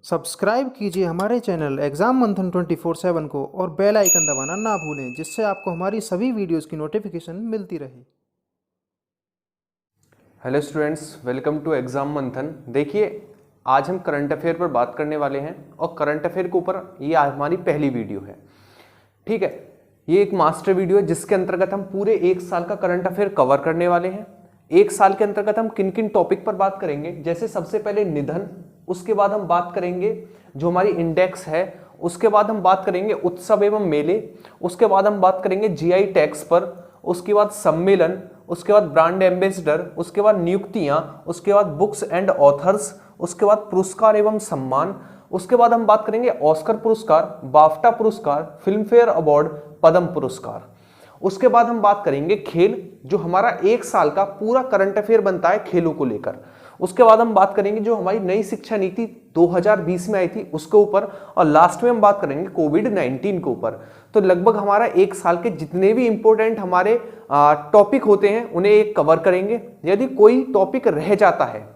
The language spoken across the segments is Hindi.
सब्सक्राइब कीजिए हमारे चैनल एग्ज़ाम मंथन 24/7 को और बेल आइकन दबाना ना भूलें, जिससे आपको हमारी सभी वीडियोस की नोटिफिकेशन मिलती रहे। Hello students, welcome to exam Manthan. देखिए, आज हम करंट अफेयर पर बात करने वाले हैं और करंट अफेयर के ऊपर ये हमारी पहली वीडियो है। ठीक है, ये एक मास्टर वीडियो है जिसके अंतर्गत हम पूरे एक साल का करंट अफेयर कवर करने वाले हैं। एक साल के अंतर्गत हम किन किन टॉपिक पर बात करेंगे, जैसे सबसे पहले निधन, उसके बाद हम बात करेंगे जो हमारी इंडेक्स है, उसके बाद हम बात करेंगे उत्सव एवं मेले, उसके बाद हम बात करेंगे जीआई टैक्स पर, उसके बाद सम्मेलन, उसके बाद ब्रांड एम्बेसडर, उसके बाद नियुक्तियां, उसके बाद बुक्स एंड ऑथर्स, उसके बाद पुरस्कार एवं सम्मान, उसके बाद हम बात करेंगे ऑस्कर पुरस्कार, बाफ्टा पुरस्कार, फिल्म फेयर अवार्ड, पद्म पुरस्कार। उसके बाद हम बात करेंगे खेल, जो हमारा एक साल का पूरा करंट अफेयर बनता है खेलों को लेकर। उसके बाद हम बात करेंगे जो हमारी नई शिक्षा नीति 2020 में आई थी उसके ऊपर, और लास्ट में हम बात करेंगे कोविड-19 के ऊपर। तो लगभग हमारा एक साल के जितने भी इंपॉर्टेंट हमारे टॉपिक होते हैं उन्हें एक कवर करेंगे। यदि कोई टॉपिक रह जाता है,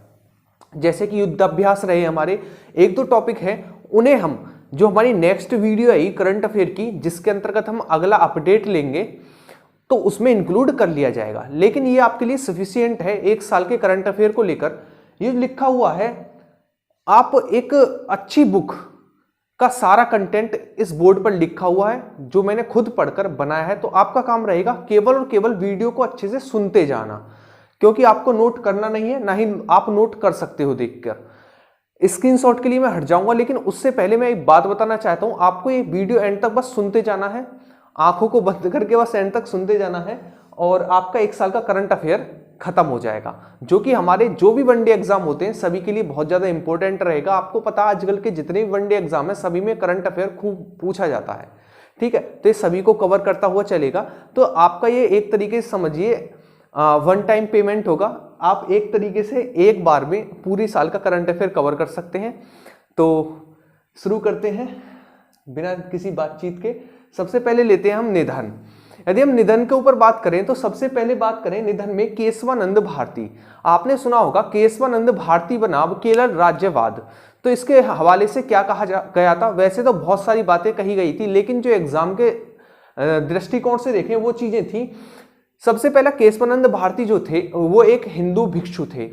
जैसे कि युद्धाभ्यास रहे हमारे एक दो टॉपिक हैं, उन्हें हम जो हमारी next video I current affair की, जिसके अंतर्गत हम अगला अपडेट लेंगे, तो उसमें इंक्लूड कर लिया जाएगा। लेकिन ये आपके लिए सफिशिएंट है एक साल के करंट अफेयर को लेकर। ये लिखा हुआ है, आप एक अच्छी बुक का सारा कंटेंट इस बोर्ड पर लिखा हुआ है जो मैंने खुद पढ़कर बनाया है। तो आपका काम रहेगा केवल और केवल वीडियो को अच्छे से सुनते जाना, क्योंकि आपको नोट करना नहीं है, ना ही आप नोट कर सकते हो देखकर। स्क्रीनशॉट के लिए मैं हट जाऊंगा, लेकिन उससे पहले मैं एक बात बताना चाहता हूं, आपको ये वीडियो एंड तक बस सुनते जाना है, आंखों को बंद करके बस एंड तक सुनते जाना है, और आपका एक साल का करंट अफेयर खत्म हो जाएगा, जो कि हमारे जो भी वनडे एग्जाम होते हैं सभी के लिए बहुत ज्यादा इंपॉर्टेंट रहेगा। आपको पता है आजकल के जितने भी वनडे एग्जाम है सभी में करंट अफेयर खूब पूछा जाता है। ठीक है, तो ये सभी को कवर करता हुआ चलेगा। तो आपका ये एक तरीके से समझिए वन टाइम पेमेंट होगा। आप एक तरीके से एक बार में पूरी साल का करंट अफेयर कवर कर सकते हैं। तो शुरू करते हैं बिना किसी बातचीत के। सबसे पहले लेते हैं हम निधन। यदि हम निधन के ऊपर बात करें तो सबसे पहले बात करें निधन में केशवानंद भारती। आपने सुना होगा केशवानंद भारती बनाम केरल राज्यवाद। तो इसके हवाले से क्या कहा गया था, वैसे तो बहुत सारी बातें कही गई थी, लेकिन जो एग्जाम के दृष्टिकोण से देखें वो चीजें थी। सबसे पहला, केशवानंद भारती जो थे वो एक हिंदू भिक्षु थे।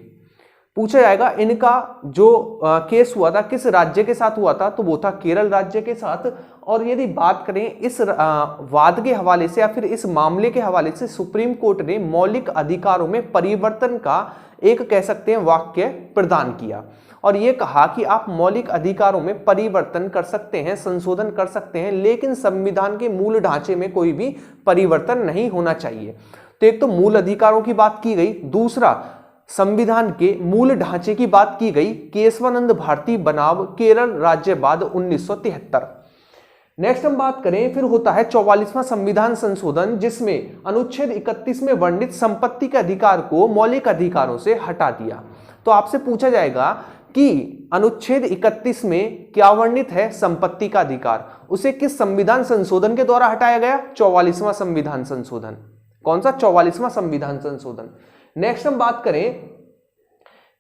पूछा जाएगा इनका जो केस हुआ था किस राज्य के साथ हुआ था, तो वो था केरल राज्य के साथ। और यदि बात करें इस वाद के हवाले से या फिर इस मामले के हवाले से, सुप्रीम कोर्ट ने मौलिक अधिकारों में परिवर्तन का एक कह सकते हैं वाक्य प्रदान किया, और ये कहा कि आप मौलिक अधिकारों में परिवर्तन कर सकते हैं, संशोधन कर सकते हैं, लेकिन संविधान के मूल ढांचे में कोई भी परिवर्तन नहीं होना चाहिए। तो एक तो मूल अधिकारों की बात की गई, दूसरा संविधान के मूल ढांचे की बात की गई। केशवानंद भारती बनाम केरल राज्यवाद 1973। नेक्स्ट हम बात करें, फिर होता है 44वां संविधान संशोधन, जिसमें अनुच्छेद 31 में वर्णित संपत्ति के अधिकार को मौलिक अधिकारों से हटा दिया। तो आपसे पूछा जाएगा कि अनुच्छेद 31 में क्या वर्णित है, संपत्ति का अधिकार, उसे किस संविधान संशोधन के द्वारा हटाया गया? 44वां संविधान संशोधन। कौन सा? 44वां संविधान संशोधन। नेक्स्ट हम बात करें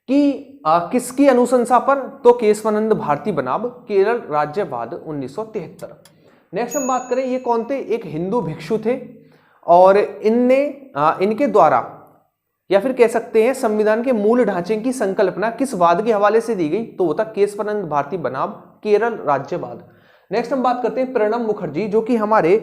कि किसकी अनुशंसा पर, तो केशवानंद भारती बनाम केरल राज्यवाद 1973। नेक्स्ट हम बात करें ये कौन थे? एक हिंदू भिक्षु थे, और इनके द्वारा या फिर कह सकते हैं संविधान के मूल ढांचे की संकल्पना किस वाद के हवाले से दी गई, तो वो था केशवानंद भारती बनाम केरल राज्यवाद। नेक्स्ट हम बात करते हैं प्रणब मुखर्जी, जो कि हमारे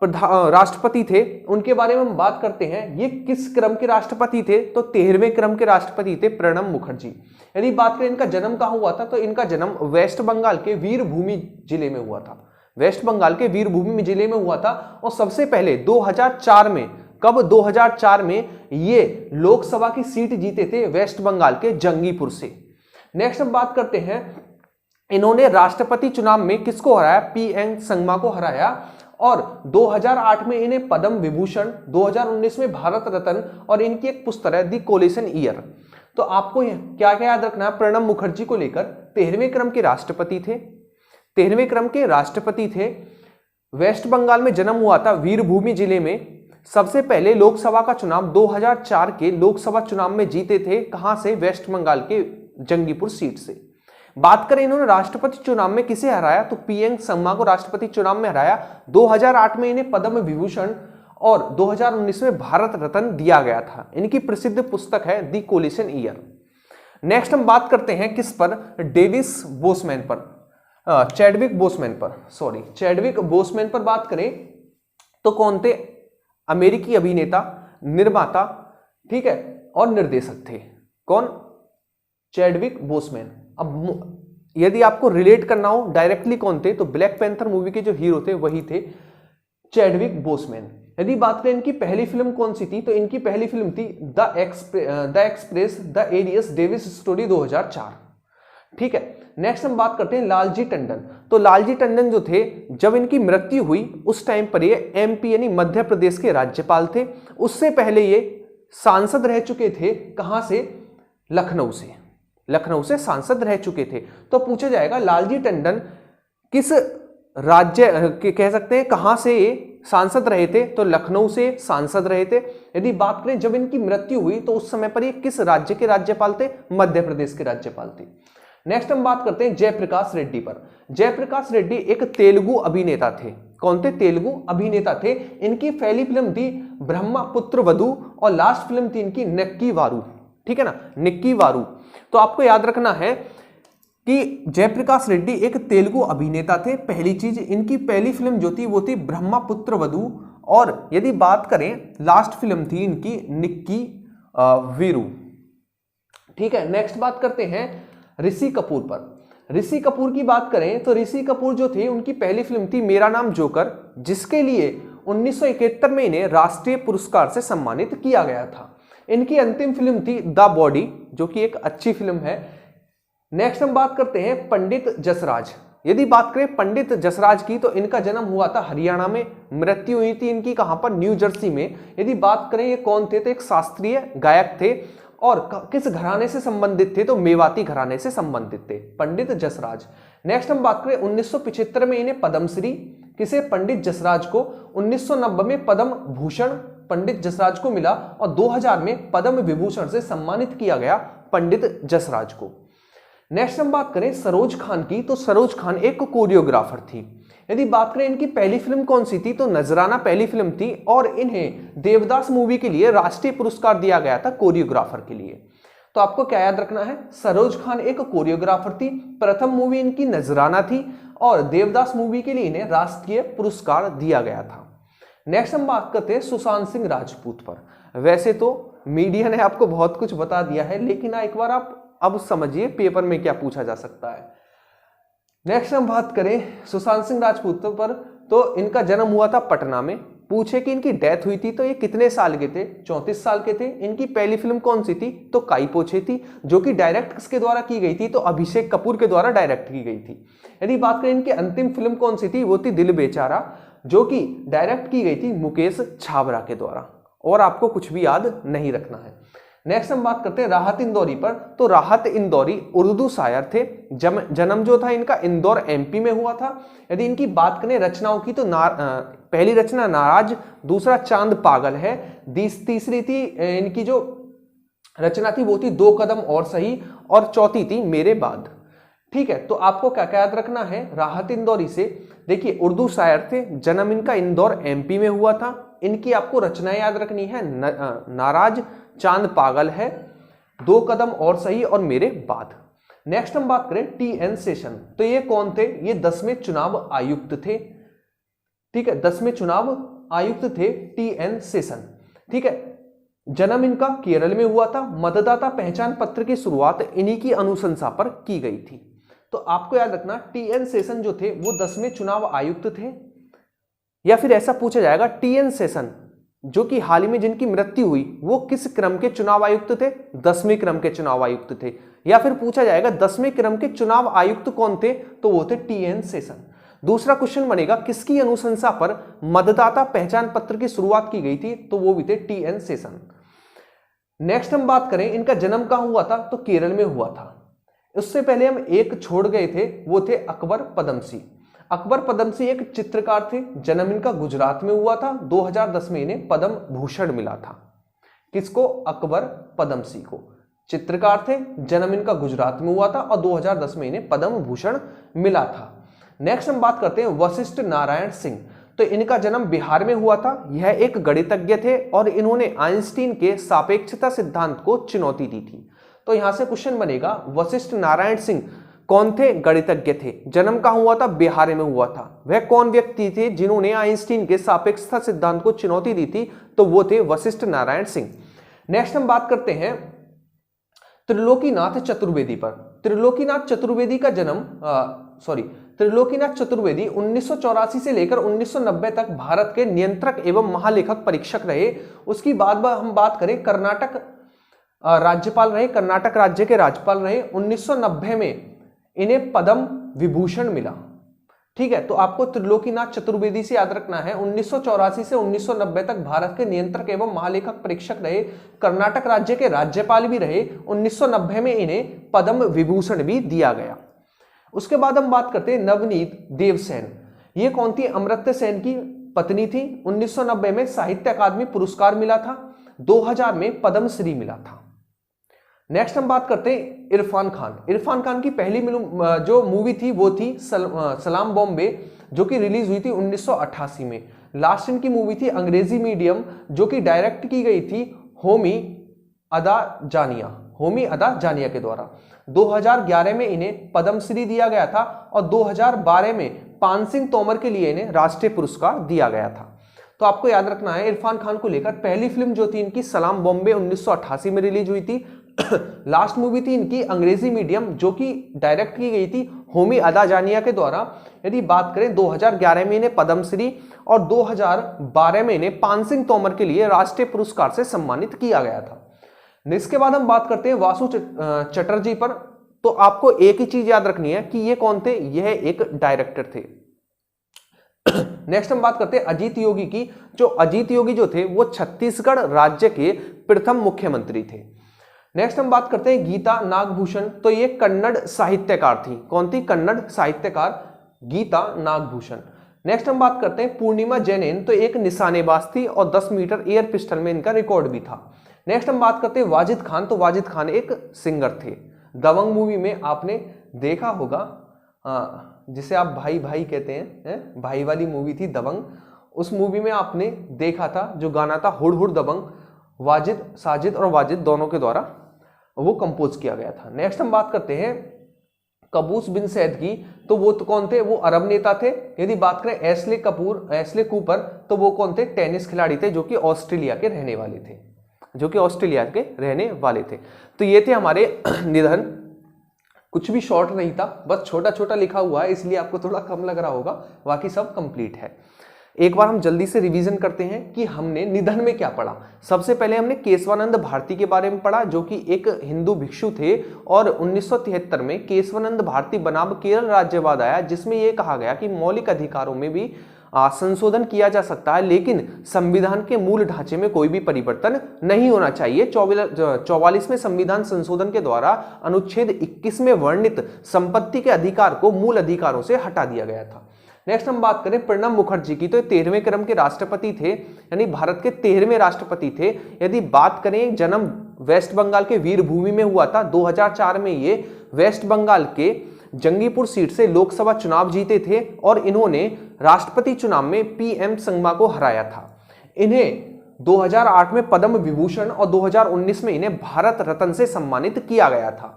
राष्ट्रपति थे, उनके बारे में हम बात करते हैं। ये किस क्रम के राष्ट्रपति थे, तो 13वें क्रम के राष्ट्रपति थे प्रणब मुखर्जी। यदि बात करें इनका जन्म कहाँ हुआ था, तो इनका जन्म वेस्ट बंगाल के वीरभूमि जिले में हुआ था। वेस्ट बंगाल के वीरभूमि जिले में हुआ था, और सबसे पहले 2004 में, कब? 2004 में ये लोकसभा की सीट जीते थे वेस्ट बंगाल के जंगीपुर से। नेक्स्ट हम बात करते हैं, इन्होंने राष्ट्रपति चुनाव में किसको हराया? पी.एन. संगमा को हराया, और 2008 में इन्हें पद्म विभूषण, 2019 में भारत रत्न, और इनकी एक पुस्तक है दी कोलेशन ईयर। तो आपको क्या क्या याद रखना है प्रणब मुखर्जी को लेकर? 13वें क्रम के राष्ट्रपति थे, 13वें क्रम के राष्ट्रपति थे, वेस्ट बंगाल में जन्म हुआ था वीरभूमि जिले में। सबसे पहले लोकसभा का चुनाव 2004 के लोकसभा चुनाव में जीते थे, कहां से? वेस्ट बंगाल के जंगीपुर सीट से। बात करें इन्होंने राष्ट्रपति चुनाव में किसे हराया, तो पीएन शर्मा को राष्ट्रपति चुनाव में हराया। 2008 में इन्हें पद्म विभूषण और 2019 में भारत रत्न दिया गया था। इनकी प्रसिद्ध पुस्तक है द कोलिशन ईयर। नेक्स्ट हम बात करते हैं किस पर, डेविस बोसमैन पर, चैडविक बोसमैन पर बात करें तो कौन थे, अमेरिकी अभिनेता, निर्माता, ठीक है, और निर्देशक थे। कौन, चैडविक बोसमैन। अब यदि आपको रिलेट करना हो डायरेक्टली कौन थे, तो ब्लैक पैंथर मूवी के जो हीरो थे वही थे चैडविक बोसमैन। यदि बात करें इनकी पहली फिल्म कौन सी थी, तो इनकी पहली फिल्म थी the Express the Ernie Davis story 2004। ठीक है, नेक्स्ट हम बात करते हैं लालजी टंडन। तो लालजी टंडन जो थे, जब इनकी मृत्यु हुई उस टाइम पर ये एमपी यानी मध्य प्रदेश के राज्यपाल थे। उससे पहले ये सांसद रह चुके थे, कहां से, लखनऊ से सांसद रह चुके थे। तो पूछा जाएगा लालजी टंडन किस राज्य कह सकते हैं कहां से सांसद रहे थे, तो लखनऊ से सांसद रहे थे। यदि बात करें जब इनकी मृत्यु हुई तो उस समय पर ये किस राज्य के राज्यपाल थे, मध्य प्रदेश के राज्यपाल थे। नेक्स्ट हम बात करते हैं जयप्रकाश रेड्डी पर। जयप्रकाश रेड्डी एक तेलुगु अभिनेता थे। कौन थे, तेलुगु अभिनेता थे। इनकी पहली फिल्म थी ब्रह्मपुत्र वधू और लास्ट फिल्म थी इनकी निक्की वारू। ठीक है ना, निक्की वारू। तो आपको याद रखना है कि जयप्रकाश रेड्डी एक तेलुगु अभिनेता थे। पहली चीज, इनकी पहली फिल्म जो थी वो थी ब्रह्मपुत्र वधू, और यदि बात करें लास्ट फिल्म थी इनकी निक्की वीरू। ठीक है, नेक्स्ट बात करते हैं ऋषि कपूर पर। ऋषि कपूर की बात करें तो ऋषि कपूर जो थे उनकी पहली फिल्म थी मेरा नाम जोकर, जिसके लिए 1971 में इन्हें राष्ट्रीय पुरस्कार से सम्मानित किया गया था। इनकी अंतिम फिल्म थी द बॉडी, जो कि एक अच्छी फिल्म है। नेक्स्ट हम बात करते हैं पंडित जसराज। यदि बात करें पंडित जसराज की तो इनका जन्म हुआ था हरियाणा में, मृत्यु हुई थी इनकी कहां पर, न्यू जर्सी में। यदि बात करें ये कौन थे, तो एक शास्त्रीय गायक थे, और किस घराने से संबंधित थे, तो मेवाती घराने से संबंधित थे पंडित जसराज। नेक्स्ट हम बात करें 1975 में इन्हें पद्मश्री, किसे, पंडित जसराज को। 1990 में पद्म भूषण पंडित जसराज को मिला, और 2000 में पद्म विभूषण से सम्मानित किया गया पंडित जसराज को। नेक्स्ट हम बात करें सरोज खान की, तो सरोज खान एक कोरियोग्राफर थी। यदि बात करें इनकी पहली फिल्म कौन सी थी, तो नजराना पहली फिल्म थी, और इन्हें देवदास मूवी के लिए राष्ट्रीय पुरस्कार दिया गया था कोरियोग्राफर के लिए। तो आपको क्या याद रखना है, सरोज खान एक कोरियोग्राफर थी, प्रथम मूवी इनकी नजराना थी, और देवदास मूवी के लिए इन्हें राष्ट्रीय पुरस्कार दिया गया था। नेक्स्ट हम बात करते हैं सुशांत सिंह राजपूत पर। वैसे तो मीडिया ने आपको बहुत कुछ बता दिया है, लेकिन एक बार आप अब समझिए पेपर में क्या पूछा जा सकता है। नेक्स्ट हम बात करें सुशांत सिंह राजपूत पर, तो इनका जन्म हुआ था पटना में। पूछे कि इनकी डेथ हुई थी तो ये कितने साल के थे, 34 साल के थे। इनकी पहली फिल्म कौन सी थी, तो काई पोछे थी, जो कि डायरेक्ट किसके द्वारा की गई थी, तो अभिषेक कपूर के द्वारा डायरेक्ट की गई थी। यदि बात करें इनकी अंतिम फिल्म कौन सी थी, वो थी दिल बेचारा, जो कि डायरेक्ट की गई थी मुकेश छाबरा के द्वारा। और आपको कुछ भी याद नहीं रखना है। नेक्स्ट हम बात करते हैं राहत इंदौरी पर। तो राहत इंदौरी उर्दू शायर थे। जन्म जो था इनका इंदौर एमपी में हुआ था। यदि इनकी बात करें रचनाओं की, तो पहली रचना नाराज, दूसरा चांद पागल है, तीसरी थी इनकी जो रचना थी वो थी दो कदम और सही, और चौथी थी मेरे बाद। ठीक है, तो आपको क्या क्या याद रखना है राहत इंदौरी से। देखिए उर्दू शायर थे, जन्म इनका इंदौर एमपी में हुआ था। इनकी आपको रचनाएं याद रखनी है, नाराज, चांद पागल है, दो कदम और सही, और मेरे बाद। नेक्स्ट हम बात करें टी.एन. शेषन। तो ये कौन थे, ये 10वें चुनाव आयुक्त थे। ठीक है, 10वें चुनाव आयुक्त थे टी.एन. शेषन। ठीक है, जन्म इनका केरल में हुआ था। मतदाता पहचान पत्र की शुरुआत इन्हीं की अनुशंसा पर की गई थी। तो आपको याद रखना टी.एन. शेषन जो थे वो 10वें चुनाव आयुक्त थे। या फिर ऐसा पूछा जाएगा टी.एन. शेषन जो कि हाल ही में जिनकी मृत्यु हुई वो किस क्रम के चुनाव आयुक्त थे, 10वें क्रम के चुनाव आयुक्त थे। या फिर पूछा जाएगा 10वें क्रम के चुनाव आयुक्त कौन थे, तो वो थे टी.एन. शेषन। दूसरा क्वेश्चन बनेगा किसकी अनुशंसा पर मतदाता पहचान पत्र की शुरुआत की गई थी, तो वो भी थे टी.एन. शेषन। नेक्स्ट हम बात करें इनका जन्म कहां हुआ था, तो केरल में हुआ था। उससे पहले हम एक छोड़ गए थे, वो थे अकबर पदमसी। अकबर पदमसी एक चित्रकार थे, जन्म इनका गुजरात में हुआ था। 2010 में इन्हें पद्म भूषण मिला था। किसको, अकबर पदमसी को। चित्रकार थे, जन्म इनका गुजरात में हुआ था और 2010 में इन्हें पद्म भूषण मिला था। नेक्स्ट हम बात करते हैं वशिष्ठ नारायण सिंह। तो इनका जन्म बिहार में हुआ था। यह एक गणितज्ञ थे और इन्होंने आइंस्टीन के सापेक्षता सिद्धांत को चुनौती दी थी। तो यहां से क्वेश्चन बनेगा वशिष्ठ नारायण सिंह कौन थे? गणितज्ञ थे। जन्म कहां हुआ था? बिहार में हुआ था। वह कौन व्यक्ति थे जिन्होंने आइंस्टीन के सापेक्षता सिद्धांत को चुनौती दी थी? तो वो थे वशिष्ठ नारायण सिंह। नेक्स्ट हम बात करते हैं त्रिलोकीनाथ चतुर्वेदी पर। त्रिलोकीनाथ चतुर्वेदी का जन्म त्रिलोकीनाथ चतुर्वेदी 1984 से लेकर 1990 तक भारत के नियंत्रक एवं महालेखक परीक्षक रहे। उसकी बाद हम बात करें कर्नाटक राज्यपाल रहे, कर्नाटक राज्य के राज्यपाल रहे। 1990 में इन्हें पद्म विभूषण मिला। ठीक है, तो आपको त्रिलोकीनाथ चतुर्वेदी से याद रखना है 1984 से 1990 तक भारत के नियंत्रक एवं महालेखक परीक्षक रहे, कर्नाटक राज्य के राज्यपाल भी रहे। 1990 में इन्हें पद्म विभूषण भी दिया गया। उसके बाद हम बात करते हैं नवनीत देवसेन। ये कौन थी? अमर्त्य सेन की पत्नी थी। 1990 में साहित्य अकादमी पुरस्कार मिला था। 2000 में पद्मश्री मिला था। नेक्स्ट हम बात करते हैं इरफान खान। इरफान खान की पहली जो मूवी थी वो थी सलाम बॉम्बे, जो कि रिलीज हुई थी 1988 में। लास्ट इनकी मूवी थी अंग्रेजी मीडियम, जो कि डायरेक्ट की गई थी होमी अदा जानिया के द्वारा। 2011 में इन्हें पद्मश्री दिया गया था और 2012 में पान सिंह तोमर के लिए इन्हें राष्ट्रीय पुरस्कार दिया गया था। तो आपको याद रखना है इरफान खान को लेकर पहली फिल्म जो थी इनकी सलाम बॉम्बे 1988 में रिलीज हुई थी। लास्ट मूवी थी इनकी अंग्रेजी मीडियम, जो कि डायरेक्ट की गई थी होमी अदा जानिया के द्वारा। यदि बात करें 2011 में इन्हें पद्मश्री और 2012 में इन्हें पान सिंह तोमर के लिए राष्ट्रीय पुरस्कार से सम्मानित किया गया था। इसके बाद हम बात करते हैं वासु चटर्जी पर। तो आपको एक ही चीज याद रखनी है कि ये कौन थे? यह एक डायरेक्टर थे। नेक्स्ट हम बात करते हैं अजीत योगी की। जो अजीत योगी जो थे वो छत्तीसगढ़ राज्य के प्रथम मुख्यमंत्री थे। नेक्स्ट हम बात करते हैं गीता नागभूषण। तो ये कन्नड़ साहित्यकार थी। कौन थी? कन्नड़ साहित्यकार गीता नागभूषण। नेक्स्ट हम बात करते हैं पूर्णिमा जैनेन। तो एक निशानेबाज थी और 10 मीटर एयर पिस्टल में इनका रिकॉर्ड भी था। नेक्स्ट हम बात करते हैं वाजिद खान। तो वाजिद खान एक सिंगर थे। दबंग मूवी में आपने देखा होगा, जिसे आप भाई भाई कहते हैं, भाई वाली मूवी थी दबंग। उस मूवी में आपने देखा था जो गाना था हुड़ हुड़ दबंग, साजिद और वाजिद दोनों के द्वारा वो कंपोज किया गया था। नेक्स्ट हम बात करते हैं कबूस बिन सैद की। तो वो तो कौन थे? वो अरब नेता थे। यदि बात करें एस्ले कूपर, तो वो कौन थे? टेनिस खिलाड़ी थे जो कि ऑस्ट्रेलिया के रहने वाले थे। तो ये थे हमारे निधन। कुछ भी शॉर्ट नहीं था, बस छोटा छोटा लिखा हुआ है, इसलिए आपको थोड़ा कम लग रहा होगा, बाकी सब कंप्लीट है। एक बार हम जल्दी से रिवीजन करते हैं कि हमने निधन में क्या पढ़ा। सबसे पहले हमने केशवानंद भारती के बारे में पढ़ा, जो कि एक हिंदू भिक्षु थे और 1973 में केशवानंद भारती बनाम केरल राज्यवाद आया, जिसमें यह कहा गया कि मौलिक अधिकारों में भी संशोधन किया जा सकता है, लेकिन संविधान के मूल ढांचे में कोई भी परिवर्तन नहीं होना चाहिए। 44वें संविधान संशोधन के द्वारा अनुच्छेद 21 में वर्णित संपत्ति के अधिकार को मूल अधिकारों से हटा दिया गया था। नेक्स्ट हम बात करें प्रणब मुखर्जी की। तो 13वें क्रम के राष्ट्रपति थे, यानी भारत के 13वें राष्ट्रपति थे। यदि बात करें, जन्म वेस्ट बंगाल के वीरभूमि में हुआ था। 2004 में ये वेस्ट बंगाल के जंगीपुर सीट से लोकसभा चुनाव जीते थे और इन्होंने राष्ट्रपति चुनाव में पीएम संगमा को हराया था। इन्हें 2008 में पद्म विभूषण और 2019 में इन्हें भारत रत्न से सम्मानित किया गया था।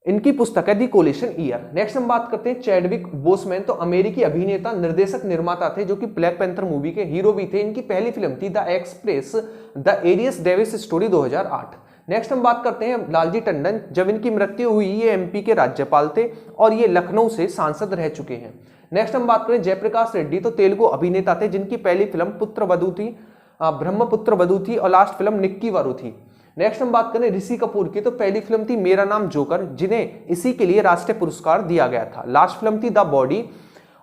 इनकी पुस्तक है द कोलिशन ईयर। नेक्स्ट हम बात करते हैं चैडविक बोसमैन। तो अमेरिकी अभिनेता, निर्देशक, निर्माता थे, जो कि ब्लैक पैंथर मूवी के हीरो भी थे। इनकी पहली फिल्म थी the Express the Ernie Davis story 2008। Next हम बात करते हैं लालजी टंडन। जब इनकी मृत्यु हुई, ये एमपी के राज्यपाल थे और ये लखनऊ से सांसद रह चुके हैं। नेक्स्ट हम बात करें जयप्रकाश रेड्डी। तो तेलुगु अभिनेता थे, जिनकी पहली फिल्म पुत्रवधू थी, ब्रह्मपुत्र वधू थी और लास्ट फिल्म निक्की वारू थी। नेक्स्ट हम बात करें ऋषि कपूर की। तो पहली फिल्म थी मेरा नाम जोकर, जिन्हें इसी के लिए राष्ट्रीय पुरस्कार दिया गया था। लास्ट फिल्म थी द बॉडी।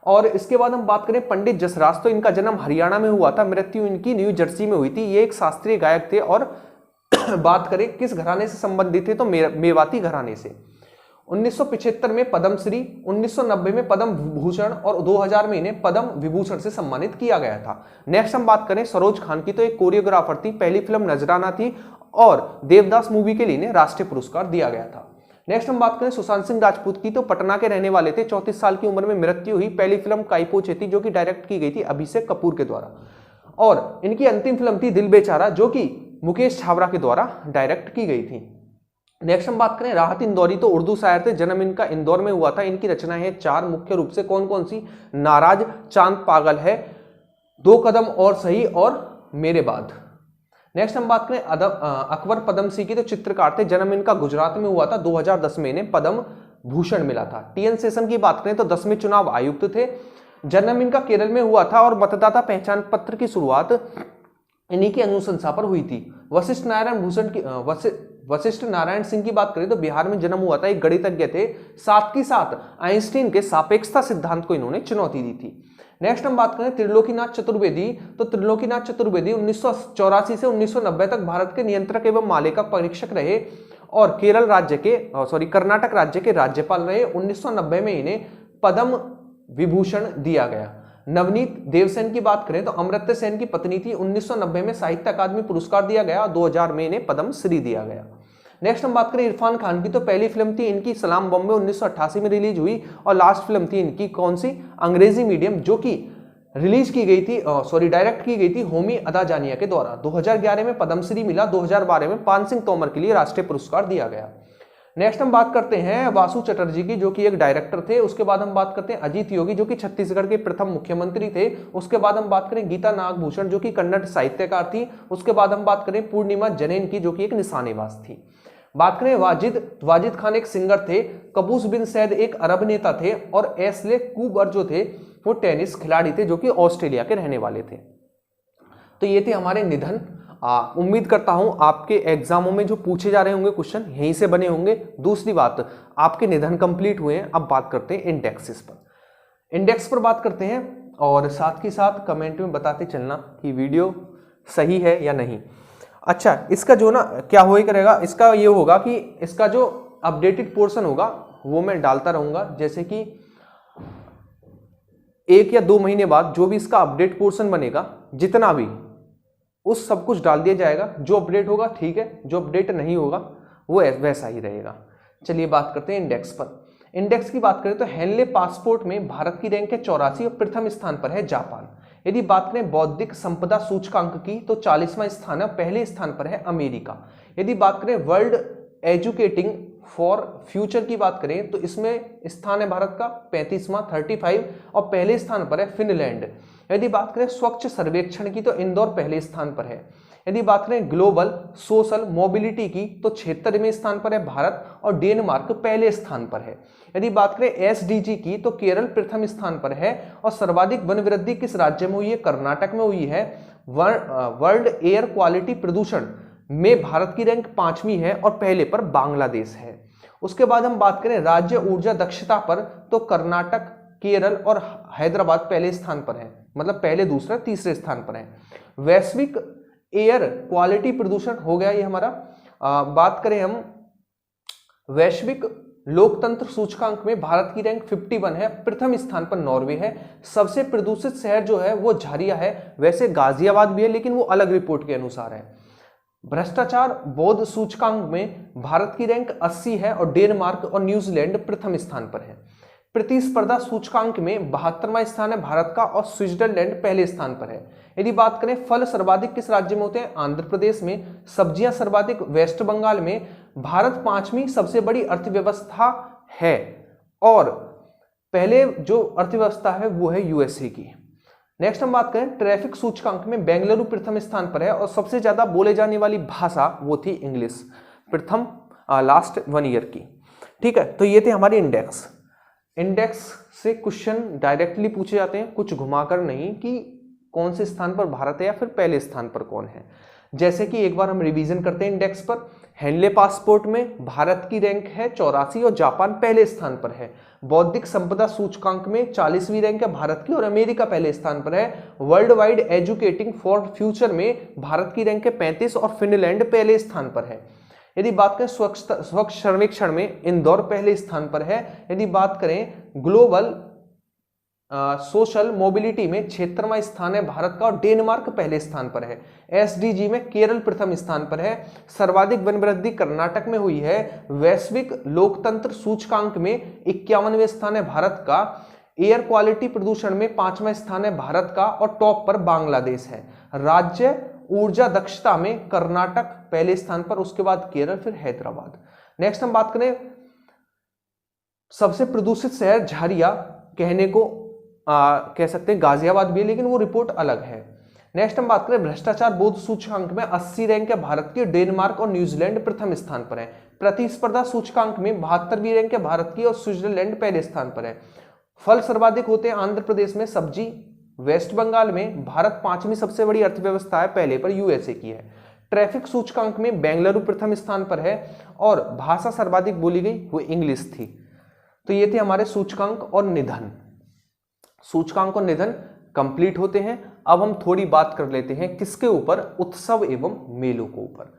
और इसके बाद हम बात करें पंडित जसराज। तो इनका जन्म हरियाणा में हुआ था, मृत्यु इनकी न्यू जर्सी में हुई थी। ये एक शास्त्रीय गायक थे और बात करें किस घराने से संबंधित थे, तो मेवाती घराने से। 1975 में पद्मश्री, 1990 में पद्म भूषण और 2000 में इन्हें पद्म विभूषण से सम्मानित किया गया था। नेक्स्ट हम बात करें सरोज खान की। तो एक कोरियोग्राफर थी, पहली फिल्म नजराना थी और देवदास मूवी के लिए इन्हें राष्ट्रीय पुरस्कार दिया गया था। नेक्स्ट हम बात करें सुशांत सिंह राजपूत की, तो पटना के रहने वाले थे, 34 साल की उम्र में मृत्यु हुई। पहली फिल्म काइपो थी जो कि डायरेक्ट की गई थी अभिषेक कपूर के द्वारा, और इनकी अंतिम फिल्म थी दिल बेचारा जो कि मुकेश छाबड़ा के द्वारा डायरेक्ट की गई थी। नेक्स्ट हम बात करें राहत इंदौरी, तो उर्दू शायर थे, जन्म इनका इंदौर में हुआ था। इनकी रचनाएं हैं 4 मुख्य रूप से, कौन कौन सी? नाराज, चांद पागल है, 2 कदम और सही और मेरे बाद। नेक्स्ट हम बात करें अकबर पद्मश्री की, तो चित्रकार थे, जन्म इनका गुजरात में हुआ था, 2010 में इन्हें पद्म भूषण मिला था। टीएन शेषन की बात करें तो 10वें चुनाव आयुक्त थे, जन्म इनका केरल में हुआ था और मतदाता पहचान पत्र की शुरुआत इन्हीं की अनुशंसा पर हुई थी। वशिष्ठ नारायण सिंह की बात करें तो बिहार में जन्म हुआ था, एक गणितज्ञ थे, साथ ही साथ आइंस्टीन के सापेक्षता सिद्धांत को इन्होंने चुनौती दी थी। नेक्स्ट हम बात करें त्रिलोकीनाथ चतुर्वेदी, तो त्रिलोकीनाथ चतुर्वेदी 1984 से 1990 तक भारत के नियंत्रक एवं मालिका परीक्षक रहे और कर्नाटक राज्य के राज्यपाल रहे। 1990 में इन्हें पद्म विभूषण दिया गया। नवनीत देवसेन की बात करें तो अमर्त्य सेन की पत्नी थी, 1990 में साहित्य अकादमी पुरस्कार दिया गया और 2000 में इन्हें पद्म श्री दिया गया। नेक्स्ट हम बात करें इरफान खान की, तो पहली फिल्म थी इनकी सलाम बॉम्बे 1988 में रिलीज हुई और लास्ट फिल्म थी इनकी कौन सी? अंग्रेजी मीडियम, जो कि रिलीज की गई थी डायरेक्ट की गई थी होमी अदाजानिया के द्वारा। 2011 में पद्मश्री मिला, 2012 में पान सिंह तोमर के लिए राष्ट्रीय पुरस्कार दिया गया। नेक्स्ट हम बात करते हैं वासु चटर्जी की, जो कि एक डायरेक्टर थे। उसके बाद हम बात करते हैं अजीत योगी, जो कि छत्तीसगढ़ के प्रथम मुख्यमंत्री थे। उसके बाद हम बात करें गीता नागभूषण, जो कि कन्नड़ साहित्यकार थी। उसके बाद हम बात करें पूर्णिमा जैन की, जो कि एक निशानेबाज थी। बात करें वाजिद खान एक सिंगर थे, कबूस बिन सैद एक अरब नेता थे और एस्ले कूबर जो थे वो टेनिस खिलाड़ी थे, जो कि ऑस्ट्रेलिया के रहने वाले थे। तो ये थे हमारे निधन। उम्मीद करता हूं आपके एग्जामों में जो पूछे जा रहे होंगे क्वेश्चन यहीं से बने होंगे। दूसरी बात, आपके निधन कंप्लीट हुए हैं, अब बात करते हैं इंडेक्सेस पर। इंडेक्स पर बात करते हैं और साथ ही साथ कमेंट में बताते चलना कि वीडियो सही है या नहीं। अच्छा, इसका जो ना क्या हो करेगा, इसका ये होगा कि इसका जो अपडेटेड पोर्शन होगा वो मैं डालता रहूंगा, जैसे कि 1 या 2 महीने बाद जो भी इसका अपडेट पोर्शन बनेगा, जितना भी उस सब कुछ डाल दिया जाएगा। जो अपडेट होगा ठीक है, जो अपडेट नहीं होगा वो वैसा ही रहेगा। चलिए बात करते हैं इंडेक्स पर। इंडेक्स की बात करें तो हेनले पासपोर्ट में भारत की रैंक है 84 और प्रथम स्थान पर है जापान। यदि बात करें बौद्धिक संपदा सूचकांक की तो 40वां स्थान है, पहले स्थान पर है अमेरिका। यदि बात करें वर्ल्ड एजुकेटिंग फॉर फ्यूचर की बात करें तो इसमें स्थान है भारत का 35वां 35 और पहले स्थान पर है फिनलैंड। यदि बात करें स्वच्छ सर्वेक्षण की तो इंदौर पहले स्थान पर है। यदि बात करें ग्लोबल सोशल मोबिलिटी की तो 76वें स्थान पर है भारत और डेनमार्क पहले स्थान पर है। यदि बात करें एसडीजी की तो केरल प्रथम स्थान पर है और सर्वाधिक वन वृद्धि किस राज्य में हुई है? कर्नाटक में हुई है। वर्ल्ड एयर क्वालिटी प्रदूषण में भारत की रैंक 5वीं है और पहले पर बांग्लादेश है। उसके बाद हम बात करें राज्य ऊर्जा दक्षता पर तो कर्नाटक, केरल और हैदराबाद पहले स्थान पर है, मतलब पहले, दूसरा, तीसरे स्थान पर है। वैश्विक एयर क्वालिटी प्रदूषण हो गया ये हमारा। बात करें हम वैश्विक लोकतंत्र सूचकांक में भारत की रैंक 51 है, प्रथम स्थान पर नॉर्वे है। सबसे प्रदूषित शहर जो है वो झारिया है, वैसे गाजियाबाद भी है लेकिन वो अलग रिपोर्ट के अनुसार है। भ्रष्टाचार बोध सूचकांक में भारत की रैंक 80 है और डेनमार्क और न्यूजीलैंड प्रथम स्थान पर है। प्रतिस्पर्धा सूचकांक में 72वां स्थान है भारत का और स्विट्जरलैंड पहले स्थान पर है। यदि बात करें फल सर्वाधिक किस राज्य में होते हैं? आंध्र प्रदेश में। सब्जियां सर्वाधिक वेस्ट बंगाल में। भारत 5वीं सबसे बड़ी अर्थव्यवस्था है और पहले जो अर्थव्यवस्था है वो है यूएसए की। नेक्स्ट हम बात करें ट्रैफिक सूचकांक में बेंगलुरु प्रथम स्थान पर है और सबसे ज्यादा बोले जाने वाली भाषा वो थी इंग्लिश, प्रथम लास्ट 1 ईयर की। ठीक है, तो ये थे हमारे इंडेक्स। इंडेक्स से क्वेश्चन डायरेक्टली पूछे जाते हैं, कुछ घुमाकर नहीं कि कौन से स्थान पर भारत है या फिर पहले स्थान पर कौन है। जैसे कि एक बार हम रिवीजन करते हैं इंडेक्स पर। हेनले पासपोर्ट में भारत की रैंक है 84 और जापान पहले स्थान पर है। बौद्धिक संपदा सूचकांक में 40वीं रैंक है भारत की और अमेरिका पहले स्थान पर है। World wide educating for future में भारत की रैंक है 35 और फिनलैंड पहले स्थान पर है। यदि बात करें स्वच्छ सर्वेक्षण में इंदौर पहले स्थान पर है। यदि बात करें ग्लोबल सोशल मोबिलिटी में 76वां स्थान है भारत का, और डेनमार्क पहले स्थान पर है। एसडीजी में केरल प्रथम स्थान पर है। सर्वाधिक वन वृद्धि कर्नाटक में हुई है। वैश्विक लोकतंत्र सूचकांक में 51वें स्थान है भारत का। एयर क्वालिटी प्रदूषण में 5वां स्थान है भारत का, और टॉप पर बांग्लादेश है। राज्य ऊर्जा दक्षता में कर्नाटक पहले स्थान पर, उसके बाद केरल, फिर हैदराबाद। नेक्स्ट हम बात करें सबसे प्रदूषित शहर झारिया, कहने को कह सकते हैं गाजियाबाद भी है, लेकिन वो रिपोर्ट अलग है। नेक्स्ट हम बात करें भ्रष्टाचार बोध सूचकांक में 80 रैंक है भारत की। डेनमार्क और न्यूजीलैंड प्रथम स्थान पर है। प्रतिस्पर्धा सूचकांक में 72वीं रैंक है भारत की, और स्विट्जरलैंड पहले स्थान पर है। फल सर्वाधिक होते हैं आंध्र प्रदेश में, सब्जी वेस्ट बंगाल में। भारत 5वीं सबसे बड़ी अर्थव्यवस्था है, पहले पर यूएसए की है। ट्रैफिक सूचकांक में बेंगलुरु प्रथम स्थान पर है, और भाषा सर्वाधिक बोली गई वो इंग्लिश थी। तो ये थे हमारे सूचकांक और निधन। सूचकांक और निधन कंप्लीट होते हैं। अब हम थोड़ी बात कर लेते हैं किसके ऊपर, उत्सव एवं मेलों के ऊपर।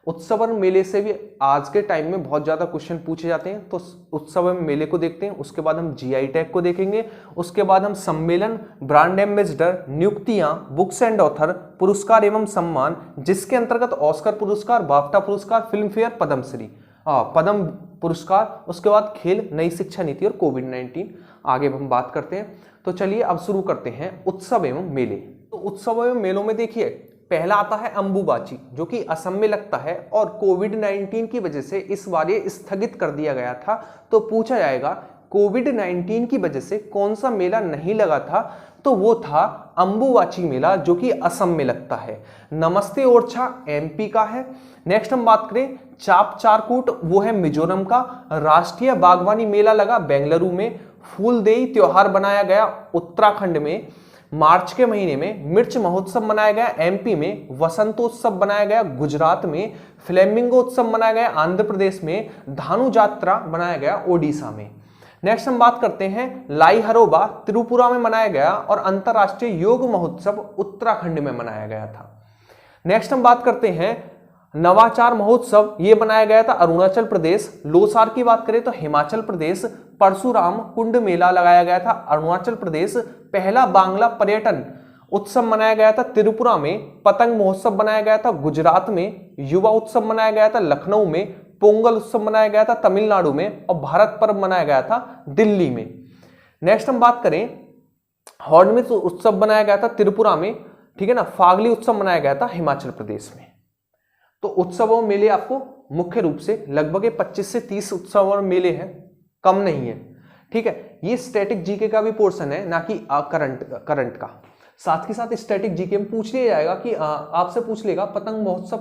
उत्सव और मेले से भी आज के टाइम में बहुत ज्यादा क्वेश्चन पूछे जाते हैं, तो उत्सव एवं मेले को देखते हैं। उसके बाद हम जीआई टैग को देखेंगे। उसके बाद हम सम्मेलन, ब्रांड एम्बेसडर, नियुक्तियां, बुक्स एंड ऑथर, पुरस्कार एवं सम्मान, जिसके अंतर्गत ऑस्कर पुरस्कार, बाफ्टा पुरस्कार, फिल्म फेयर, पद्मश्री, पद्म पुरस्कार, उसके बाद खेल, नई शिक्षा नीति और कोविड-19 आगे हम बात करते हैं। तो चलिए अब शुरू करते हैं उत्सव एवं मेले। तो उत्सव एवं मेलों में देखिए पहला आता है अंबुबाची, जो कि असम में लगता है, और कोविड-19 की वजह से इस बार ये स्थगित कर दिया गया था। तो पूछा जाएगा कोविड-19 की वजह से कौन सा मेला नहीं लगा था, तो वो था अंबुबाची मेला, जो कि असम में लगता है। नमस्ते ओरछा एमपी का है। नेक्स्ट हम बात करें चाप चारकूट, वो है मिजोरम का। राष्ट्रीय बागवानी मेला लगा बेंगलुरु में। फूलदेई त्योहार बनाया गया उत्तराखंड में। मार्च के महीने में मिर्च महोत्सव मनाया गया एमपी में। वसंतोत्सव मनाया गया गुजरात में। फ्लेमिंगो उत्सव मनाया गया आंध्र प्रदेश में। धानु यात्रा मनाया गया ओडिशा में। नेक्स्ट हम बात करते हैं लाई हरोबा त्रिपुरा में मनाया गया, और अंतरराष्ट्रीय योग महोत्सव उत्तराखंड में मनाया गया था। नेक्स्ट हम बात करते हैं नवाचार महोत्सव, ये बनाया गया था अरुणाचल प्रदेश। लोसार की बात करें तो हिमाचल प्रदेश। परशुराम कुंड मेला लगाया गया था अरुणाचल प्रदेश। पहला बांग्ला पर्यटन उत्सव मनाया गया था त्रिपुरा में। पतंग महोत्सव मनाया गया था गुजरात में। युवा उत्सव मनाया गया था लखनऊ में। पोंगल उत्सव मनाया गया था तमिलनाडु में, और भारत पर्व मनाया गया था दिल्ली में। नेक्स्ट हम बात करें हॉर्नबिल उत्सव बनाया गया था त्रिपुरा में, ठीक है ना। फागली उत्सव मनाया गया था हिमाचल प्रदेश में। तो उत्सव और मेले आपको मुख्य रूप से लगभग 25 से 30 उत्सव और मेले हैं, कम नहीं है, ठीक है। ये स्टैटिक जीके का भी पोर्शन है, ना कि करंट का। साथ ही साथ स्टैटिक जीके में पूछ लिया जाएगा कि आपसे पूछ लेगा पतंग महोत्सव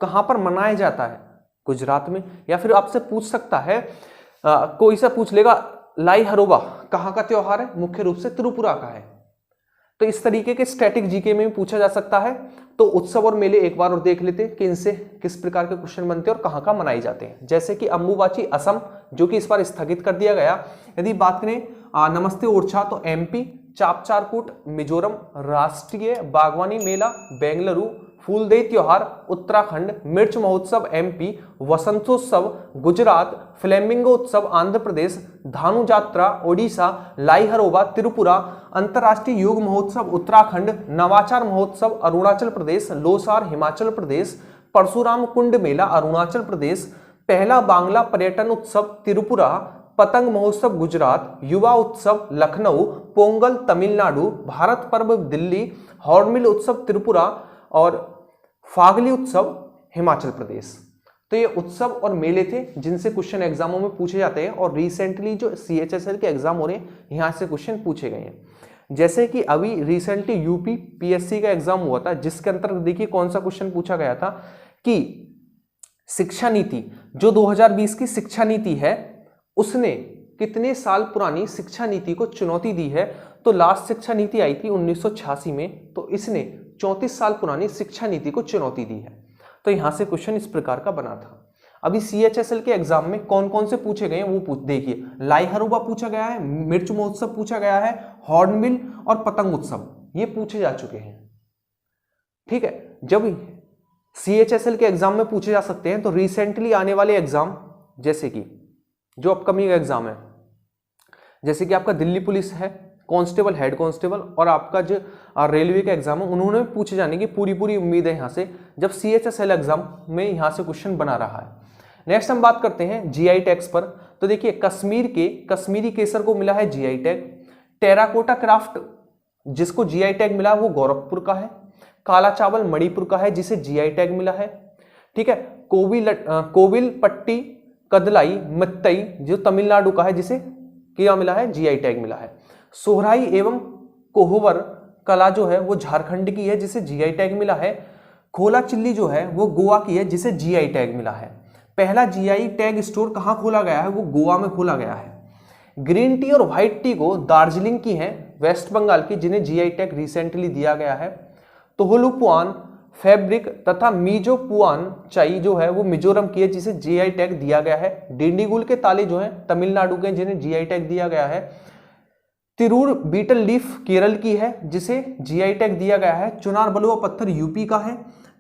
कहां पर मनाया जाता है, गुजरात में। या फिर आपसे पूछ सकता है कोई सा पूछ लेगा लाई हरोबा कहां का त्योहार है, मुख्य रूप से त्रिपुरा का है। तो इस तरीके के स्टैटिक जीके में भी पूछा जा सकता है। तो उत्सव और मेले एक बार और देख लेते हैं कि इनसे किस प्रकार के क्वेश्चन बनते हैं और कहां कहां मनाए जाते हैं। जैसे कि अंबुबाची असम, जो कि इस बार स्थगित कर दिया गया। यदि बात करें नमस्ते ओरछा तो एमपी। चाप चारकूट मिजोरम। राष्ट्रीय बागवानी मेला बेंगलुरु। फूलदेई त्योहार उत्तराखंड। मिर्च महोत्सव एमपी। वसंतोत्सव गुजरात। फ्लेमिंगो उत्सव आंध्र प्रदेश। धानु यात्रा ओडिशा। लाई हरोबा त्रिपुरा। अंतर्राष्ट्रीय योग महोत्सव उत्तराखंड। नवाचार महोत्सव अरुणाचल प्रदेश। लोसार हिमाचल प्रदेश। परशुराम कुंड मेला अरुणाचल प्रदेश। पहला बांग्ला पर्यटन उत्सव त्रिपुरा। पतंग महोत्सव गुजरात। युवा उत्सव लखनऊ। पोंगल तमिलनाडु। भारत पर्व दिल्ली। हॉर्नबिल उत्सव त्रिपुरा और फागली उत्सव हिमाचल प्रदेश। तो ये उत्सव और मेले थे जिनसे क्वेश्चन एग्जामों में पूछे जाते हैं, और रिसेंटली जो सीएचएसएल के एग्जाम हो रहे हैं यहां से क्वेश्चन पूछे गए हैं। जैसे कि अभी रिसेंटली यूपी पीएससी का एग्जाम हुआ था, जिसके अंतर्गत देखिए कौन सा क्वेश्चन पूछा गया था कि शिक्षा नीति, जो 2020 की शिक्षा नीति है, उसने कितने साल पुरानी शिक्षा नीति को चुनौती दी है। तो लास्ट शिक्षा नीति आई थी 1986 में, तो इसने 34 साल पुरानी शिक्षा नीति को चुनौती दी है। तो यहां से क्वेश्चन इस प्रकार का बना था। अभी सीएचएसएल के एग्जाम में कौन कौन से पूछे गए हैं वो देखिए। लाई हरोबा पूछा गया है, मिर्च महोत्सव पूछा गया है, हॉर्नबिल और पतंग उत्सव ये पूछे जा चुके हैं, ठीक है। जब सीएचएसएल के एग्जाम में पूछे जा सकते हैं, तो रिसेंटली आने वाले एग्जाम, जैसे कि जो अपकमिंग एग्जाम है, जैसे कि आपका दिल्ली पुलिस है, कांस्टेबल, हेड कांस्टेबल और आपका जो रेलवे का एग्जाम है उन्होंने पूछे जाने की पूरी उम्मीद है यहाँ से, जब CHSL एग्जाम में यहाँ से क्वेश्चन बना रहा है। नेक्स्ट हम बात करते हैं GI टैग्स पर। तो देखिए कश्मीरी केसर को मिला है GI टैग। टेराकोटा क्राफ्ट जिसको GI टैग मिला वो गोरखपुर का है। काला चावल मणिपुर का है जिसे GI टैग मिला है। ठीक है, कोविल पट्टी कदलाई मित्तई जो तमिलनाडु का है जिसे क्या मिला है, GI टैग मिला है। सोहराई एवं कोहबर कला जो है वो झारखंड की है जिसे GI टैग मिला है। खोला चिल्ली जो है वो गोवा की है जिसे GI टैग मिला है। पहला GI टैग स्टोर कहाँ खोला गया है, वो गोवा में खोला गया है। ग्रीन टी और व्हाइट टी को दार्जिलिंग की है, वेस्ट बंगाल की, जिन्हें GI टैग रिसेंटली दिया गया है। तोहलुपुआन फैब्रिक तथा मीजो पुआन चाई जो है वो मिजोरम की है जिसे GI टैग दिया गया है। डिंडीगुल के ताले जो है तमिलनाडु के जिन्हें GI टैग दिया गया है। तिरूर बीटल लीफ केरल की है जिसे GI टैग दिया गया है। चुनार बलुआ पत्थर यूपी का है।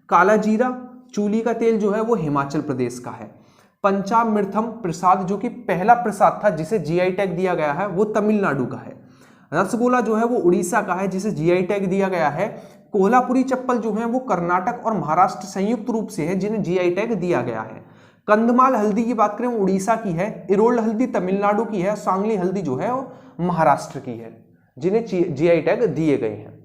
काला जीरा चूली का तेल जो है वो हिमाचल प्रदेश का है। पंचामृतम प्रसाद जो कि पहला प्रसाद था जिसे GI टैग दिया गया है वो तमिलनाडु का है। रसगोला जो है वो उड़ीसा का है जिसे GI टैग दिया गया है। कोल्हापुरी चप्पल जो है वो कर्नाटक और महाराष्ट्र संयुक्त रूप से है जिन्हें GI टैग दिया गया है। कंधमाल हल्दी की बात करें उड़ीसा की है। इरोल हल्दी तमिलनाडु की है। सांगली हल्दी जो है वो महाराष्ट्र की है जिन्हें GI टैग दिए गए हैं।